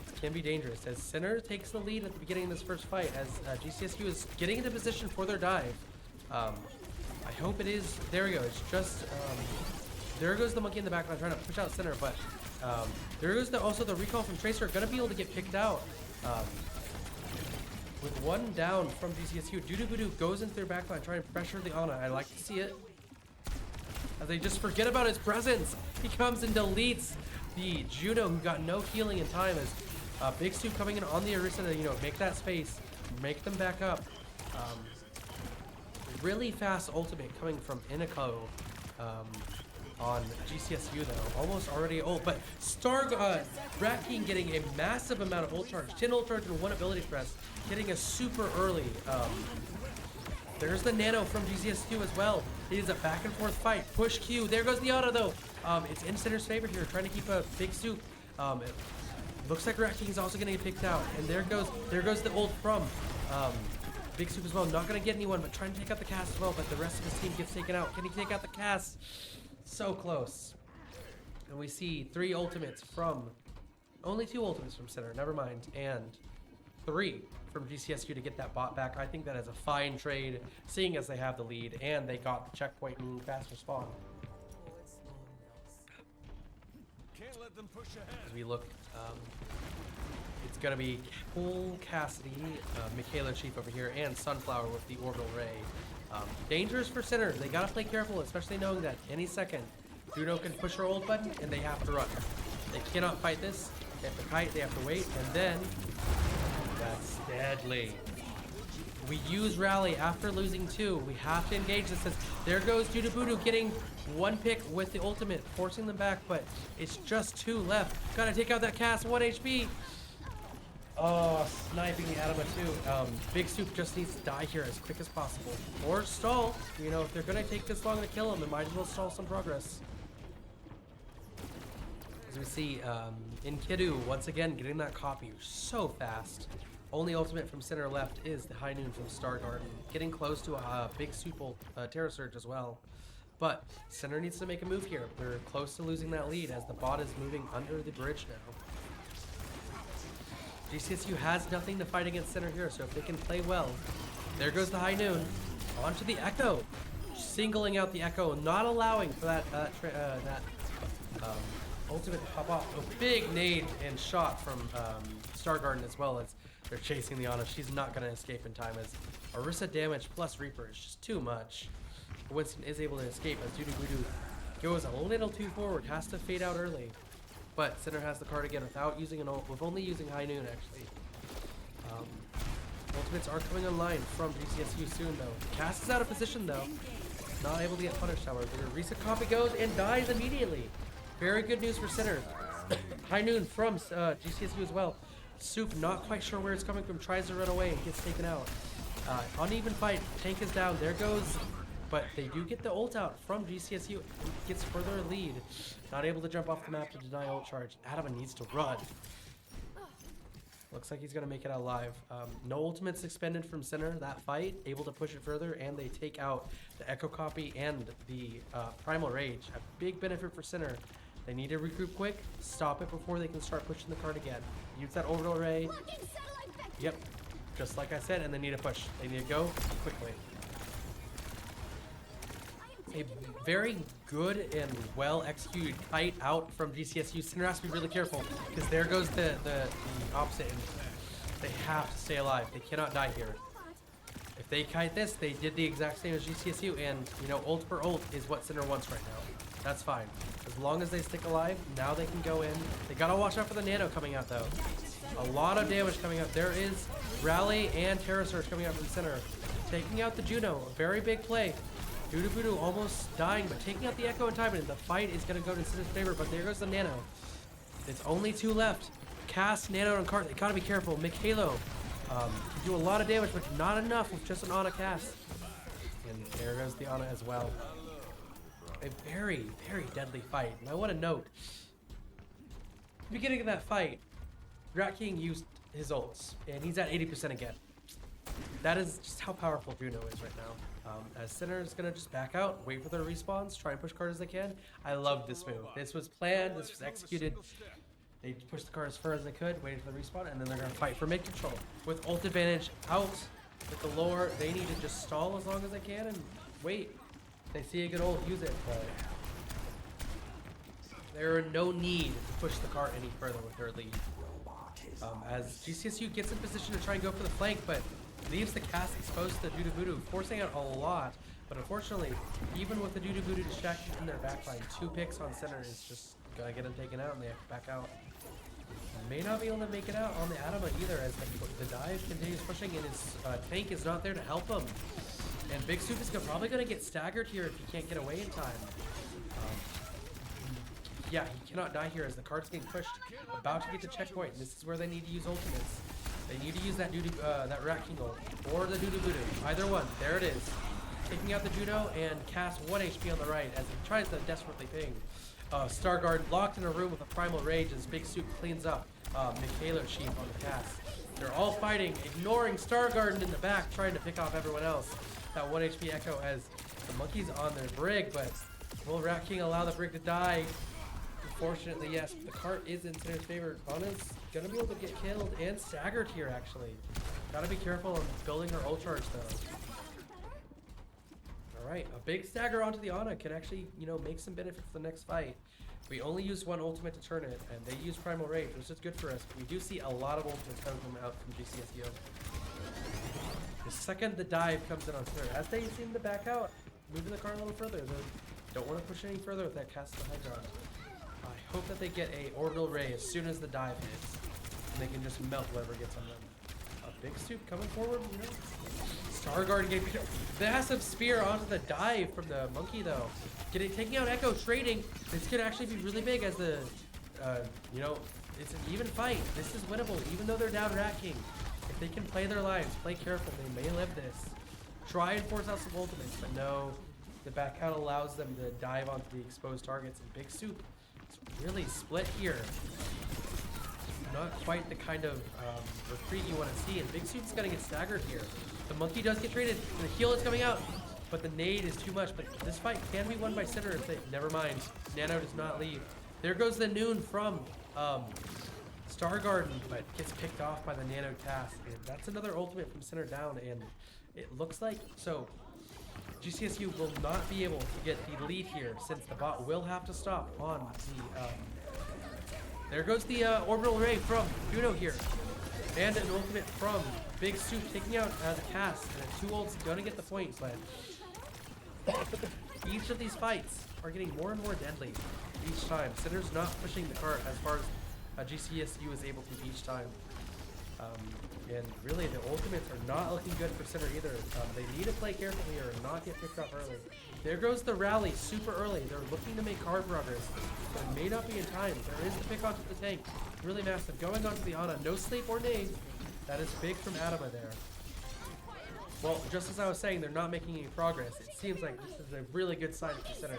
it can be dangerous as Sinner takes the lead at the beginning of this first fight as GCSU is getting into position for their dive. I hope it is. There we go. It's just there goes the monkey in the background trying to push out Sinner, but there goes also the recall from Tracer. Gonna be able to get picked out. With one down from GCSU, Dudu Budu goes into their backline trying to pressure the Ana. I like to see it. As they just forget about his presence. He comes and deletes the Juno who got no healing in time as Big Soup coming in on the Orisa to, you know, make that space, make them back up. Really fast ultimate coming from Inako on GCSU though. Almost already ult, but Rat King getting a massive amount of ult charge. 10 ult charge and 1 ability press. Getting a super early. There's the nano from GCSU as well. It is a back and forth fight. Push Q. There goes the auto though. It's in Cinder's favor here, trying to keep a Big Soup. It looks like Rat King is also going to get picked out, and there goes the ult from Big Soup as well. Not going to get anyone, but trying to take out the cast as well. But the rest of his team gets taken out. Can he take out the cast? So close. And we see only 2 ultimates from Cinder. Never mind, and 3 from GCSU to get that bot back. I think that is a fine trade, seeing as they have the lead and they got the checkpoint and faster spawn. Can't let them push ahead. As we look, it's gonna be Cole Cassidy, Michaela Chief over here, and Sunflower with the orbital ray. Dangerous for Sinner. They gotta play careful, especially knowing that any second Juno can push her ult button and they have to run. They cannot fight this. They have to kite, they have to wait, and then that's deadly. We use rally after losing 2. We have to engage this. There goes Dudu Budu getting 1 pick with the ultimate, forcing them back, but it's just 2 left. Gotta take out that cast, 1 HP. Oh, sniping the Adama too. Big Soup just needs to die here as quick as possible. Or stall. You know, if they're gonna take this long to kill him, they might as well stall some progress. As we see, in Kiddu, once again, getting that copy so fast. Only ultimate from Center left is the High Noon from Star Garden. Getting close to a Big Soup Terra Surge as well. But Center needs to make a move here. They're close to losing that lead as the bot is moving under the bridge now. GCSU has nothing to fight against Center here, so if they can play well. There goes the High Noon. Onto the Echo. Singling out the Echo, not allowing for that ultimate to pop off. A big nade and shot from Star Garden as well as they're chasing the Ana. She's not going to escape in time as Orisa damage plus Reaper is just too much. Winston is able to escape as Dudu Budu goes a little too forward, has to fade out early. But Center has the card again without using an ult, with only using High Noon actually. Ultimates are coming online from GCSU soon though. Cast is out of position though. Not able to get punished however. The recent copy goes and dies immediately. Very good news for Center. High Noon from GCSU as well. Soup not quite sure where it's coming from, tries to run away and gets taken out. Uneven fight, tank is down, there goes, but they do get the ult out from GCSU, gets further lead. Not able to jump off the map to deny ult charge. Adama needs to run. Looks like he's gonna make it out alive. No ultimates expended from Center that fight, able to push it further, and they take out the Echo Copy and the Primal Rage. A big benefit for Center. They need to regroup quick, stop it before they can start pushing the card again. Use that orbital ray. Yep, just like I said, and they need to push. They need to go quickly. A very good and well executed fight out from GCSU. Center has to be really careful because there goes the opposite. And they have to stay alive. They cannot die here. If they kite this, they did the exact same as GCSU, and you know, ult for ult is what Center wants right now. That's fine. As long as they stick alive, now they can go in. They gotta watch out for the nano coming out though. A lot of damage coming out. There is Rally and Terra Surge coming out from Center. Taking out the Juno. A very big play. Doodoo almost dying, but taking out the Echo in time, and the fight is going to go to Sinner's favor, but there goes the Nano. It's only 2 left. Cass, Nano, and Cart, they gotta be careful. Mikhalo can do a lot of damage, but not enough with just an Ana Cass. And there goes the Ana as well. A very, very deadly fight. And I want to note, at the beginning of that fight, Rat King used his ults, and he's at 80% again. That is just how powerful Juno is right now. As Sinner is going to just back out, wait for their respawns, try and push card as they can. I love this move. This was planned, this was executed. They pushed the card as far as they could, waited for the respawn, and then they're going to fight for mid control. With ult advantage out, with the lore, they need to just stall as long as they can and wait. If they see a good ult, use it, but there are no need to push the cart any further with their lead. As GCSU gets in position to try and go for the flank, but leaves the cast exposed to the Doodoo, forcing out a lot. But unfortunately, even with the Doodoo distraction in their backline, 2 picks on center is just gonna get them taken out, and they have to back out. May not be able to make it out on the Adama either, as the dive continues pushing, and his tank is not there to help him. And Big Soup is probably gonna get staggered here if he can't get away in time. Yeah, he cannot die here as the card's getting pushed, about to get to checkpoint. And this is where they need to use ultimates. They need to use that that Rat King ult, or the Doodoo. Either one. There it is. Taking out the Juno and Cass 1 HP on the right as he tries to desperately ping. Starguard locked in a room with a Primal Rage as Big Soup cleans up Mikhalo Sheep on the Cass. They're all fighting, ignoring Stargarden in the back, trying to pick off everyone else. That 1 HP Echo as the monkey's on their brig, but will Rat King allow the brig to die? Unfortunately, yes. The cart is in Sinner's favor. Ana's gonna be able to get killed and staggered here, actually. Gotta be careful on building her ult charge, though. Alright, a big stagger onto the Ana can actually, you know, make some benefit for the next fight. We only use 1 ultimate to turn it, and they use Primal Rage, which is good for us. But we do see a lot of ultimates coming out from GCSU. The second the dive comes in on Sinner, as they seem to back out, moving the cart a little further. They don't want to push any further with that cast of the Hydra. I hope that they get a orbital ray as soon as the dive hits, and they can just melt whoever gets on them. A Big Soup coming forward, you know. Starguard getting massive spear onto the dive from the monkey though. Taking out Echo, trading. This could actually be really big as the, you know, it's an even fight. This is winnable, even though they're down Rat King. If they can play their lives, play careful, they may live this. Try and force out some ultimates, but no. The back out allows them to dive onto the exposed targets, and Big Soup is really split here. Not quite the kind of retreat you want to see, and Big Soup's gonna get staggered here. The monkey does get traded, and the heal is coming out, but the nade is too much. But this fight can be won by Sinner if they, never mind. Nano does not leave. There goes the Noon from Stargarden, but gets picked off by the Nano cast. And that's another ultimate from Sinner down, and it looks like, so GCSU will not be able to get the lead here since the bot will have to stop on the, there goes the orbital ray from Juno here. And an ultimate from Big Soup taking out the cast. And 2 ults gonna get the point, but each of these fights are getting more and more deadly each time. Sinner's not pushing the cart as far as GCSU is able to each time. And really, the ultimates are not looking good for Sinner either. They need to play carefully or not get picked up early. There goes the rally super early. They're looking to make card progress, but it may not be in time. There is the pick onto the tank. Really massive. Going onto the Ana. No sleep or nade. That is big from Adama there. Well, just as I was saying, they're not making any progress. It seems like this is a really good sign for Sinner.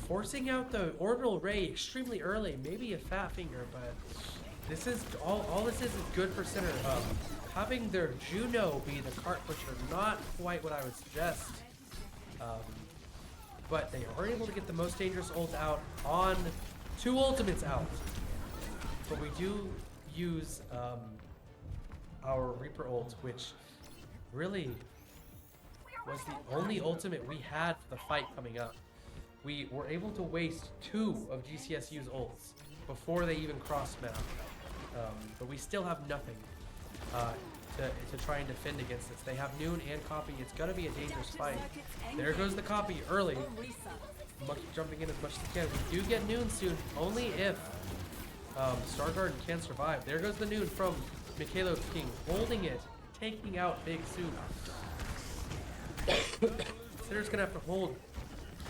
Forcing out the orbital ray extremely early. Maybe a fat finger, but this is all this is good for Sinner. Having their Juno be the cart pusher, not quite what I would suggest. But they are able to get the most dangerous ult out on 2 ultimates out. But we do use our Reaper ult, which really was the only ultimate we had for the fight coming up. We were able to waste 2 of GCSU's ults before they even crossed map. But we still have nothing to try and defend against this. They have Noon and Copy. It's gonna be a dangerous fight. There goes the Copy early. Monkey jumping in as much as he can. We do get Noon soon, only if Stargarden can survive. There goes the Noon from Mikhalo King, holding it, taking out Big Soup. Sitter's gonna have to hold,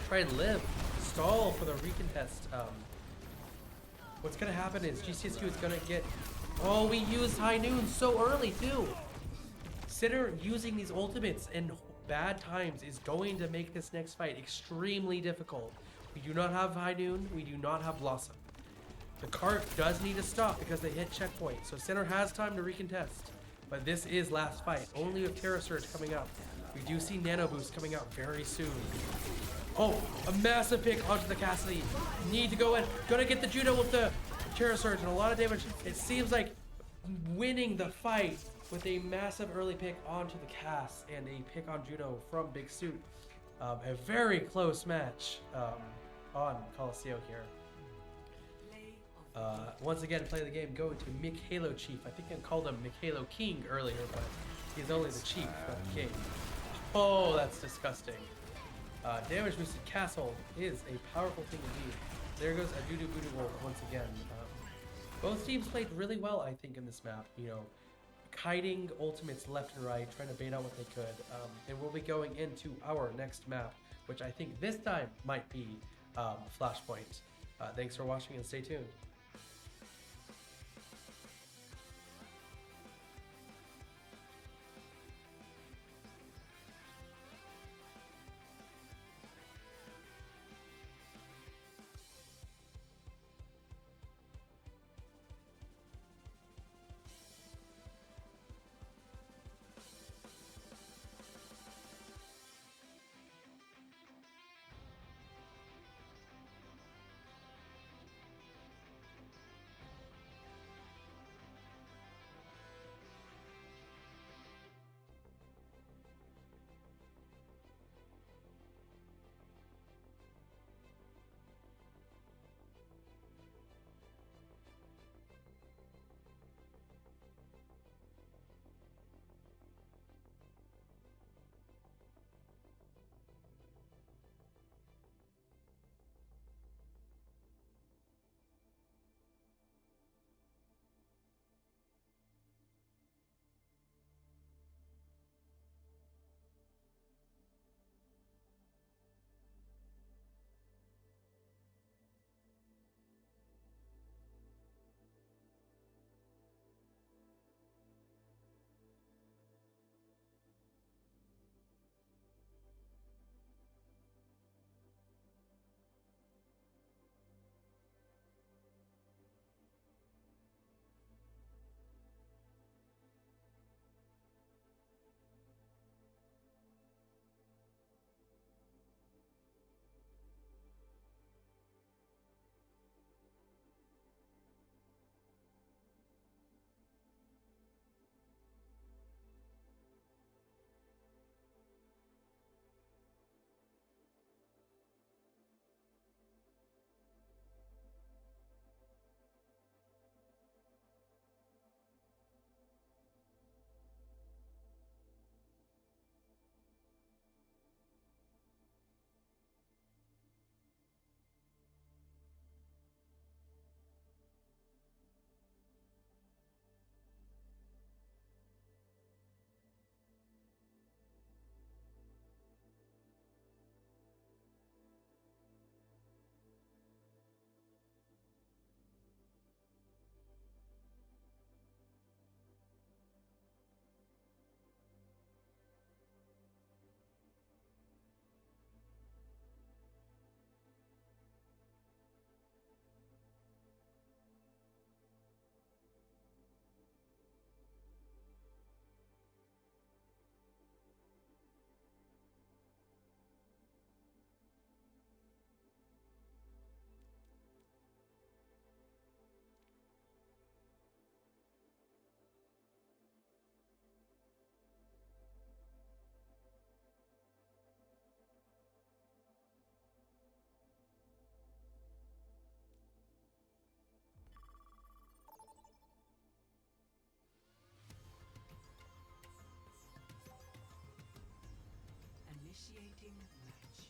try and live, stall for the recontest. What's gonna happen is GCSU is gonna get. Oh, we used High Noon so early too. Sitter using these ultimates in bad times is going to make this next fight extremely difficult. We do not have High Noon. We do not have Blossom. The cart does need to stop because they hit checkpoint, so Center has time to recontest. But this is last fight, only with Terra Surge coming up. We do see Nano Boost coming out very soon. Oh, a massive pick onto the Cassidy. Need to go in. Gonna get the Judo with the Terra Surge and a lot of damage. It seems like winning the fight with a massive early pick onto the Cass and a pick on Judo from Big Suit. A very close match on Coliseum here. Once again, play the game, going to Mikhalo Chief. I think I called him Mikhalo King earlier, but he's only the chief, not the king. Oh, that's disgusting. Damage boosted Castle is a powerful thing indeed. There goes a Doo Doo Voodoo Wolf once again. Both teams played really well, I think, in this map. You know, kiting ultimates left and right, trying to bait out what they could. And we'll be going into our next map, which I think this time might be Flashpoint. Thanks for watching and stay tuned. Initiating match.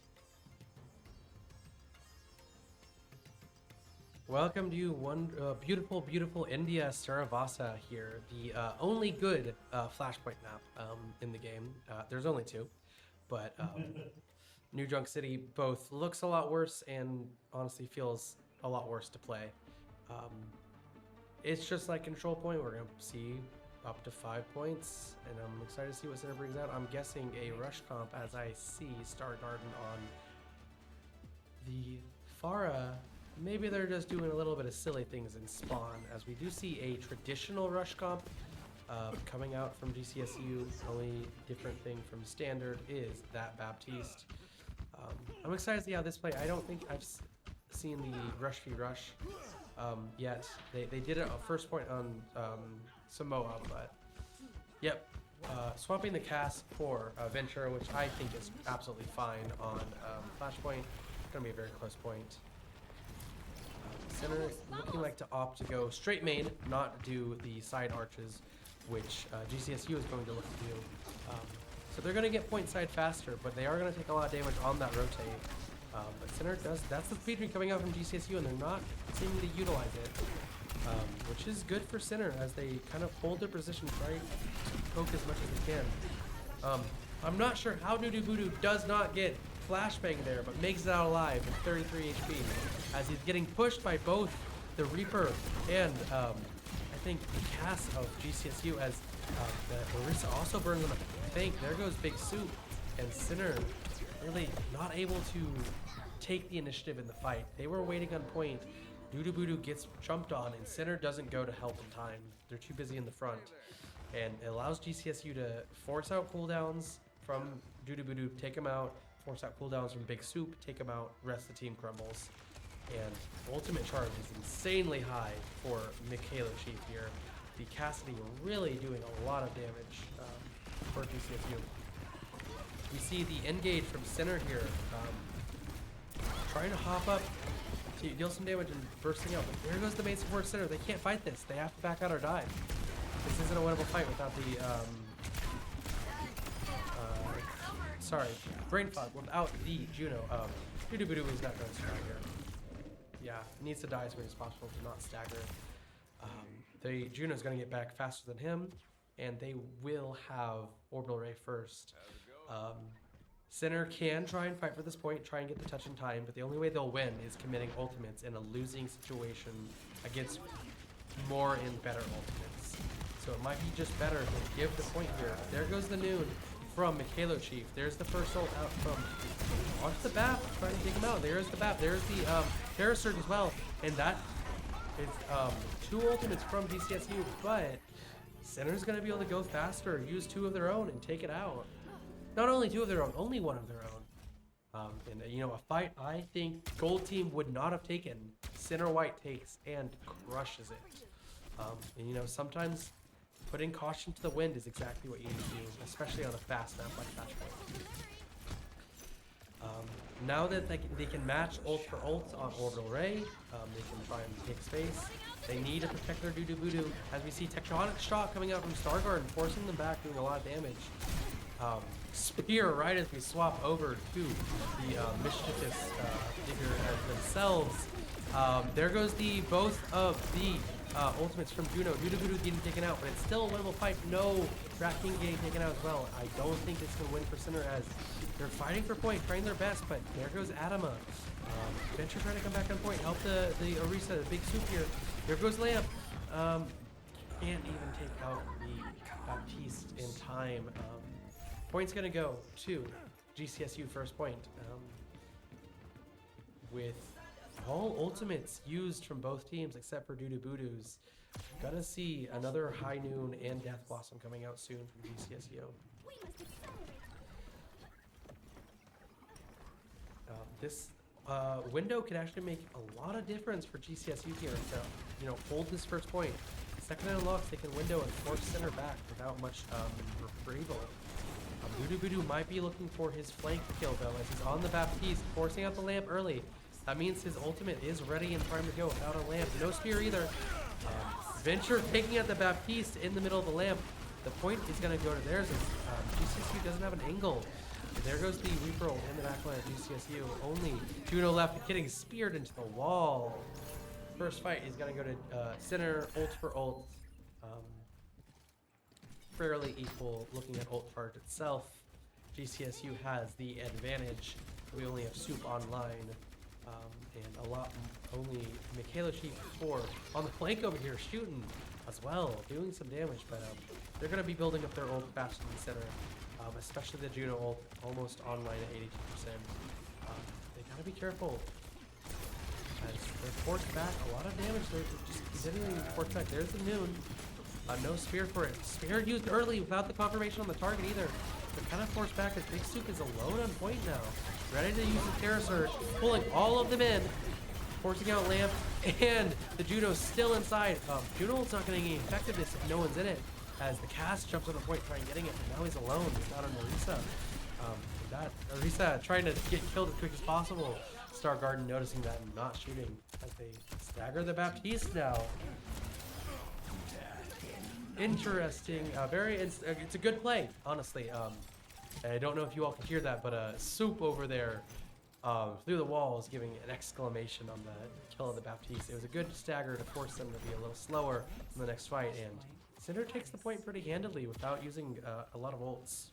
Welcome to one beautiful, beautiful India Saravasa here, the only good Flashpoint map in the game. There's only two, but New Junk City both looks a lot worse and honestly feels a lot worse to play. It's just like Control Point. We're going to see up to 5 points, and I'm excited to see what Center brings out. I'm guessing a rush comp as I see Star Garden on the Pharah. Maybe they're just doing a little bit of silly things in Spawn, as we do see a traditional rush comp coming out from GCSU. Only different thing from Standard is that Baptiste. I'm excited to see how this plays. I don't think I've seen the Rush v Rush yet. They did it at first point on Samoa, but yep. Swapping the cast for Ventura, which I think is absolutely fine on Flashpoint. It's going to be a very close point. Center looking like to opt to go straight main, not do the side arches, which GCSU is going to look to do. So they're going to get point side faster, but they are going to take a lot of damage on that rotate. But Center does, that's the speed coming out from GCSU, and they're not seeming to utilize it, which is good for Center as they kind of hold their position, try to poke as much as they can. I'm not sure how Doo Doo Voodoo does not get flashbang there, but makes it out alive with 33 HP as he's getting pushed by both the Reaper and I think the cast of GCSU as the Orisa also burns on a tank. There goes Big Soup, and Center really not able to take the initiative in the fight. They were waiting on point. Doo Doo Voodoo gets jumped on, and Center doesn't go to help in time. They're too busy in the front, and it allows GCSU to force out cooldowns from Doo Doo Voodoo, take him out, force out cooldowns from Big Soup, take him out, rest of the team crumbles. And ultimate charge is insanely high for Mikhailo Chief here. The Cassidy really doing a lot of damage for GCSU. We see the engage from Center here, trying to hop up to deal some damage and bursting out. But there goes the main support Center. They can't fight this. They have to back out or die. This isn't a winnable fight without the Brain Fog, without the Juno. Doo Doo Voodoo is not going to survive here. Yeah, needs to die as quickly as possible to not stagger. The Juno's going to get back faster than him, and they will have Orbital Ray first. Center can try and fight for this point, try and get the touch in time, but the only way they'll win is committing ultimates in a losing situation against more and better ultimates. So it might be just better to give the point here. There goes the Noon from Mikhailo Chief. There's the first ult out from onto the BAP, trying to take him out. There's the BAP. There's the Terror Surge as well. And that is 2 ultimates from GCSU, but Center's going to be able to go faster, use 2 of their own, and take it out. Not only 2 of their own, only 1 of their own. And you know, a fight I think Gold Team would not have taken, Center White takes and crushes it. And you know, sometimes putting caution to the wind is exactly what you need to do, especially on a fast map like Flashpoint. Now that they can match ult for ult on Orbital Ray, they can try and take space. They need to protect their Doo Doo Voodoo, as we see Tectonic Shot coming out from Star Garden, forcing them back, doing a lot of damage. Spear right as we swap over to the mischievous figure as themselves. There goes the both of the ultimates from Juno. Doo Doo Voodoo getting taken out, but it's still a winnable fight. No, Rat King getting taken out as well. I don't think it's going to win for Center as they're fighting for point, trying their best, but there goes Adama. Venture trying to come back on point, help the Orisa, the Big Soup here. There goes Lamp. Can't even take out the Baptiste in time. Point's going to go to GCSU first point. With all ultimates used from both teams except for Doo Doo Voodoo's. Gonna see another High Noon and Death Blossom coming out soon from GCSU. This window could actually make a lot of difference for GCSU here to, you know, hold this first point. Second it unlocks, they can window and force Center back without much retrieval. Doo Doo Voodoo might be looking for his flank kill though, as he's on the Baptiste, forcing out the Lamp early. That means his ultimate is ready and primed to go without a Lamp. No Spear either. Venture taking out the Baptiste in the middle of the Lamp. The point is going to go to theirs. GCSU doesn't have an angle. There goes the Reaper ult in the backline of GCSU. Only Juno left, getting speared into the wall. First fight is going to go to Center, ult for ult. Fairly equal looking at ult charge itself. GCSU has the advantage. We only have Soup online, and a lot only Michaela Sheep 4 on the flank over here shooting as well, doing some damage, but they're going to be building up their ult faster in the center, especially the Juno ult, almost online at 82%. They got to be careful as they're forced back a lot of damage. They're just continuing to force back. There's the Noon. No spear for it. Spear used early without the confirmation on the target either. They're kind of forced back as Big Soup is alone on point now. Ready to use the Terra Surge, pulling all of them in, forcing out Lamp, and the Juno's still inside. Juno's not getting any effectiveness if no one's in it, as the cast jumps on the point trying getting it, but now he's alone without an Orisa. Orisa trying to get killed as quick as possible. Star Garden noticing that and not shooting as they stagger the Baptiste now. Interesting, it's a good play, honestly. I don't know if you all can hear that, but Soup over there through the wall is giving an exclamation on the kill of the Baptiste. It was a good stagger to force them to be a little slower in the next fight, and Cinder takes the point pretty handily without using a lot of ults.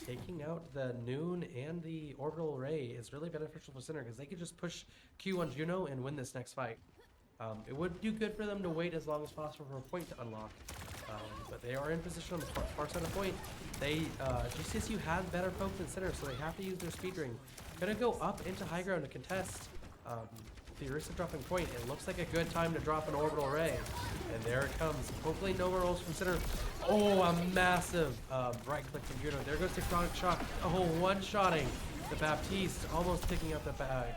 Taking out the Noon and the Orbital Ray is really beneficial for Cinder because they could just push Q on Juno and win this next fight. It would do good for them to wait as long as possible for a point to unlock, but they are in position on the far side of the point. GCSU has better poke than Cinder, so they have to use their speed ring. Gonna go up into high ground to contest. The Orisa dropping point. It looks like a good time to drop an Orbital Ray, and there it comes. Hopefully no more rolls from Cinder. Oh, a massive right click from Juno. There goes the Tectonic Shock. Oh, one-shotting the Baptiste, almost picking up the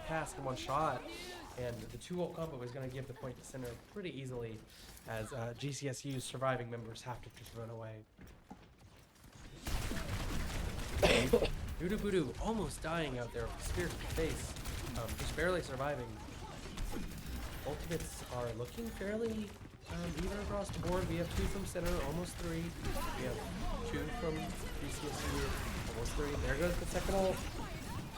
cast in one shot. And the 2-ult combo is going to give the point to Cinder pretty easily, as GCSU's surviving members have to just run away. Voodoo Voodoo almost dying out there with Spear to the face, just barely surviving. Ultimates are looking fairly even across the board. We have 2 from Cinder, almost 3. We have 2 from GCSU, almost 3. There goes the second ult.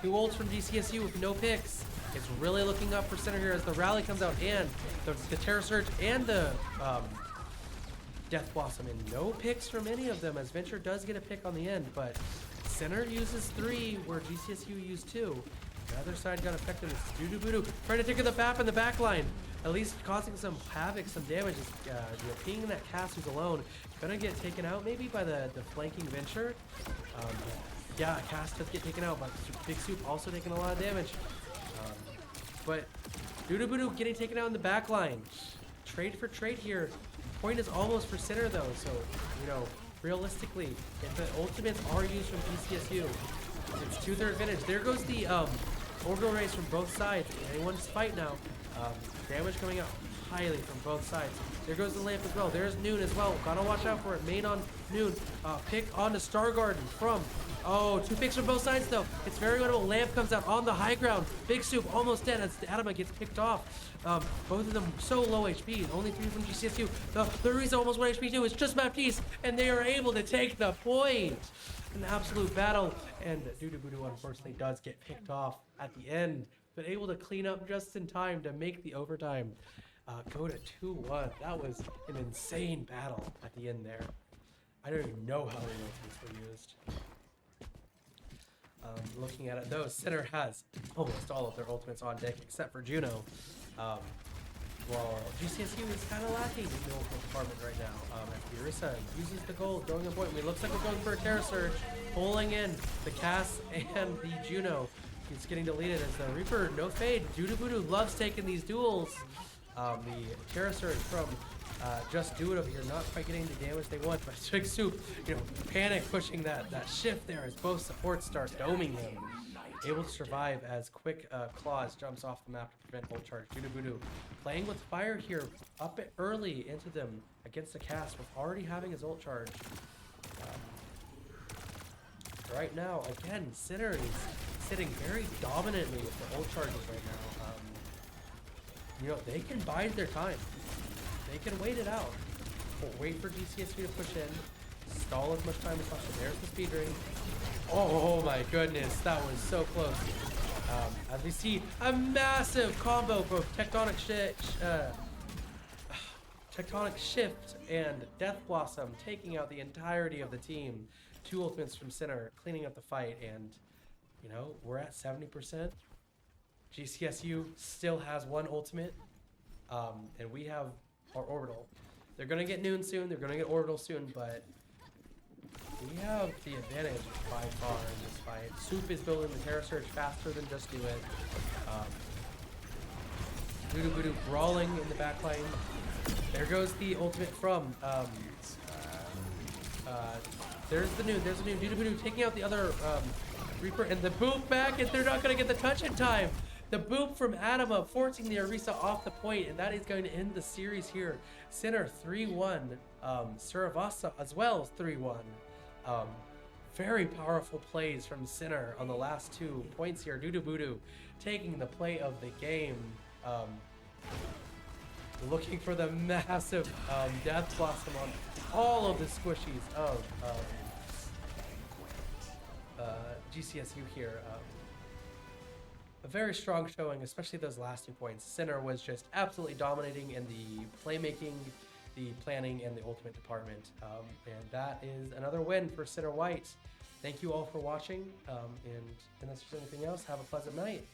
2 ults from GCSU with no picks. It's really looking up for Cinder here as the rally comes out, and the Terra Surge and the Death Blossom, and no picks from any of them, as Venture does get a pick on the end, but Cinder uses 3 where GCSU used 2. The other side got affected. It's Voodoo Voodoo trying to take the BAP in the back line, at least causing some havoc, some damage. Pinging that cast who's alone. Gonna get taken out maybe by the flanking Venture. Yeah, cast does get taken out, but Big Soup also taking a lot of damage. But Voodoo Voodoo getting taken out in the back line. Trade for trade here. Point is almost for Cinder though, so, you know, realistically, if the ultimates are used from GCSU, it's 2/3 advantage. There goes the orbital rays from both sides. Anyone's fight now. Damage coming out highly from both sides. There goes the Lamp as well. There's Noon as well. Gotta watch out for it. Main on Noon. Pick on the Star Garden from... Oh, 2 picks from both sides though. It's very winnable. Lamp comes out on the high ground. Big Soup almost dead as Adama gets picked off. Both of them so low HP. Only 3 from GCSU. The reason almost 1 HP too is just Baptiste, and they are able to take the point. An absolute battle, and Voodoo Voodoo unfortunately does get picked off at the end, but able to clean up just in time to make the overtime go to 2-1. That was an insane battle at the end there. I don't even know how many ultimates were used. Looking at it though, Cinder has almost all of their ultimates on deck except for Juno. While GCSU is kind of lacking in the ultimate department right now. As Orisa uses the gold, throwing a point. It looks like we're going for a Terra Surge, pulling in the Cass and the Juno. It's getting deleted as the Reaper, no fade. Voodoo Voodoo loves taking these duels. The Terra Surge from Just Do It over here, not quite getting the damage they want, but Big Soup, you know, panic pushing that shift there as both supports start doming him. Able to survive as Quick Claws jumps off the map to prevent ult charge. Voodoo Voodoo playing with fire here, up it early into them against the cast with already having his ult charge. Right now, again, Cinder is sitting very dominantly with the ult charges right now. You know, they can bide their time. They can wait it out. Wait for GCSU to push in, stall as much time as possible. There's the speed ring. Oh my goodness, that was so close. As we see a massive combo from Tectonic Shift and Death Blossom taking out the entirety of the team. 2 ultimates from Sinner, cleaning up the fight, and, you know, we're at 70%. GCSU still has 1 ultimate, and we have our orbital. They're going to get noon soon, they're going to get orbital soon, but we have the advantage by far in this fight. Soup is building the Terra Surge faster than Just Do It. Voodoo Voodoo brawling in the backline. There goes the ultimate from, there's the noon, Voodoo Voodoo taking out the other Reaper, and the boop back, and they're not going to get the touch in time. The boop from Adama forcing the Orisa off the point, and that is going to end the series here. Sinner 3-1, Suravasa as well 3-1. Very powerful plays from Sinner on the last 2 points here. Voodoo Voodoo taking the play of the game. Looking for the massive Death Blossom on all of the squishies of GCSU here. A very strong showing, especially those last 2 points. Sinner was just absolutely dominating in the playmaking, the planning, and the ultimate department. And that is another win for Sinner White. Thank you all for watching, and unless there's anything else, have a pleasant night.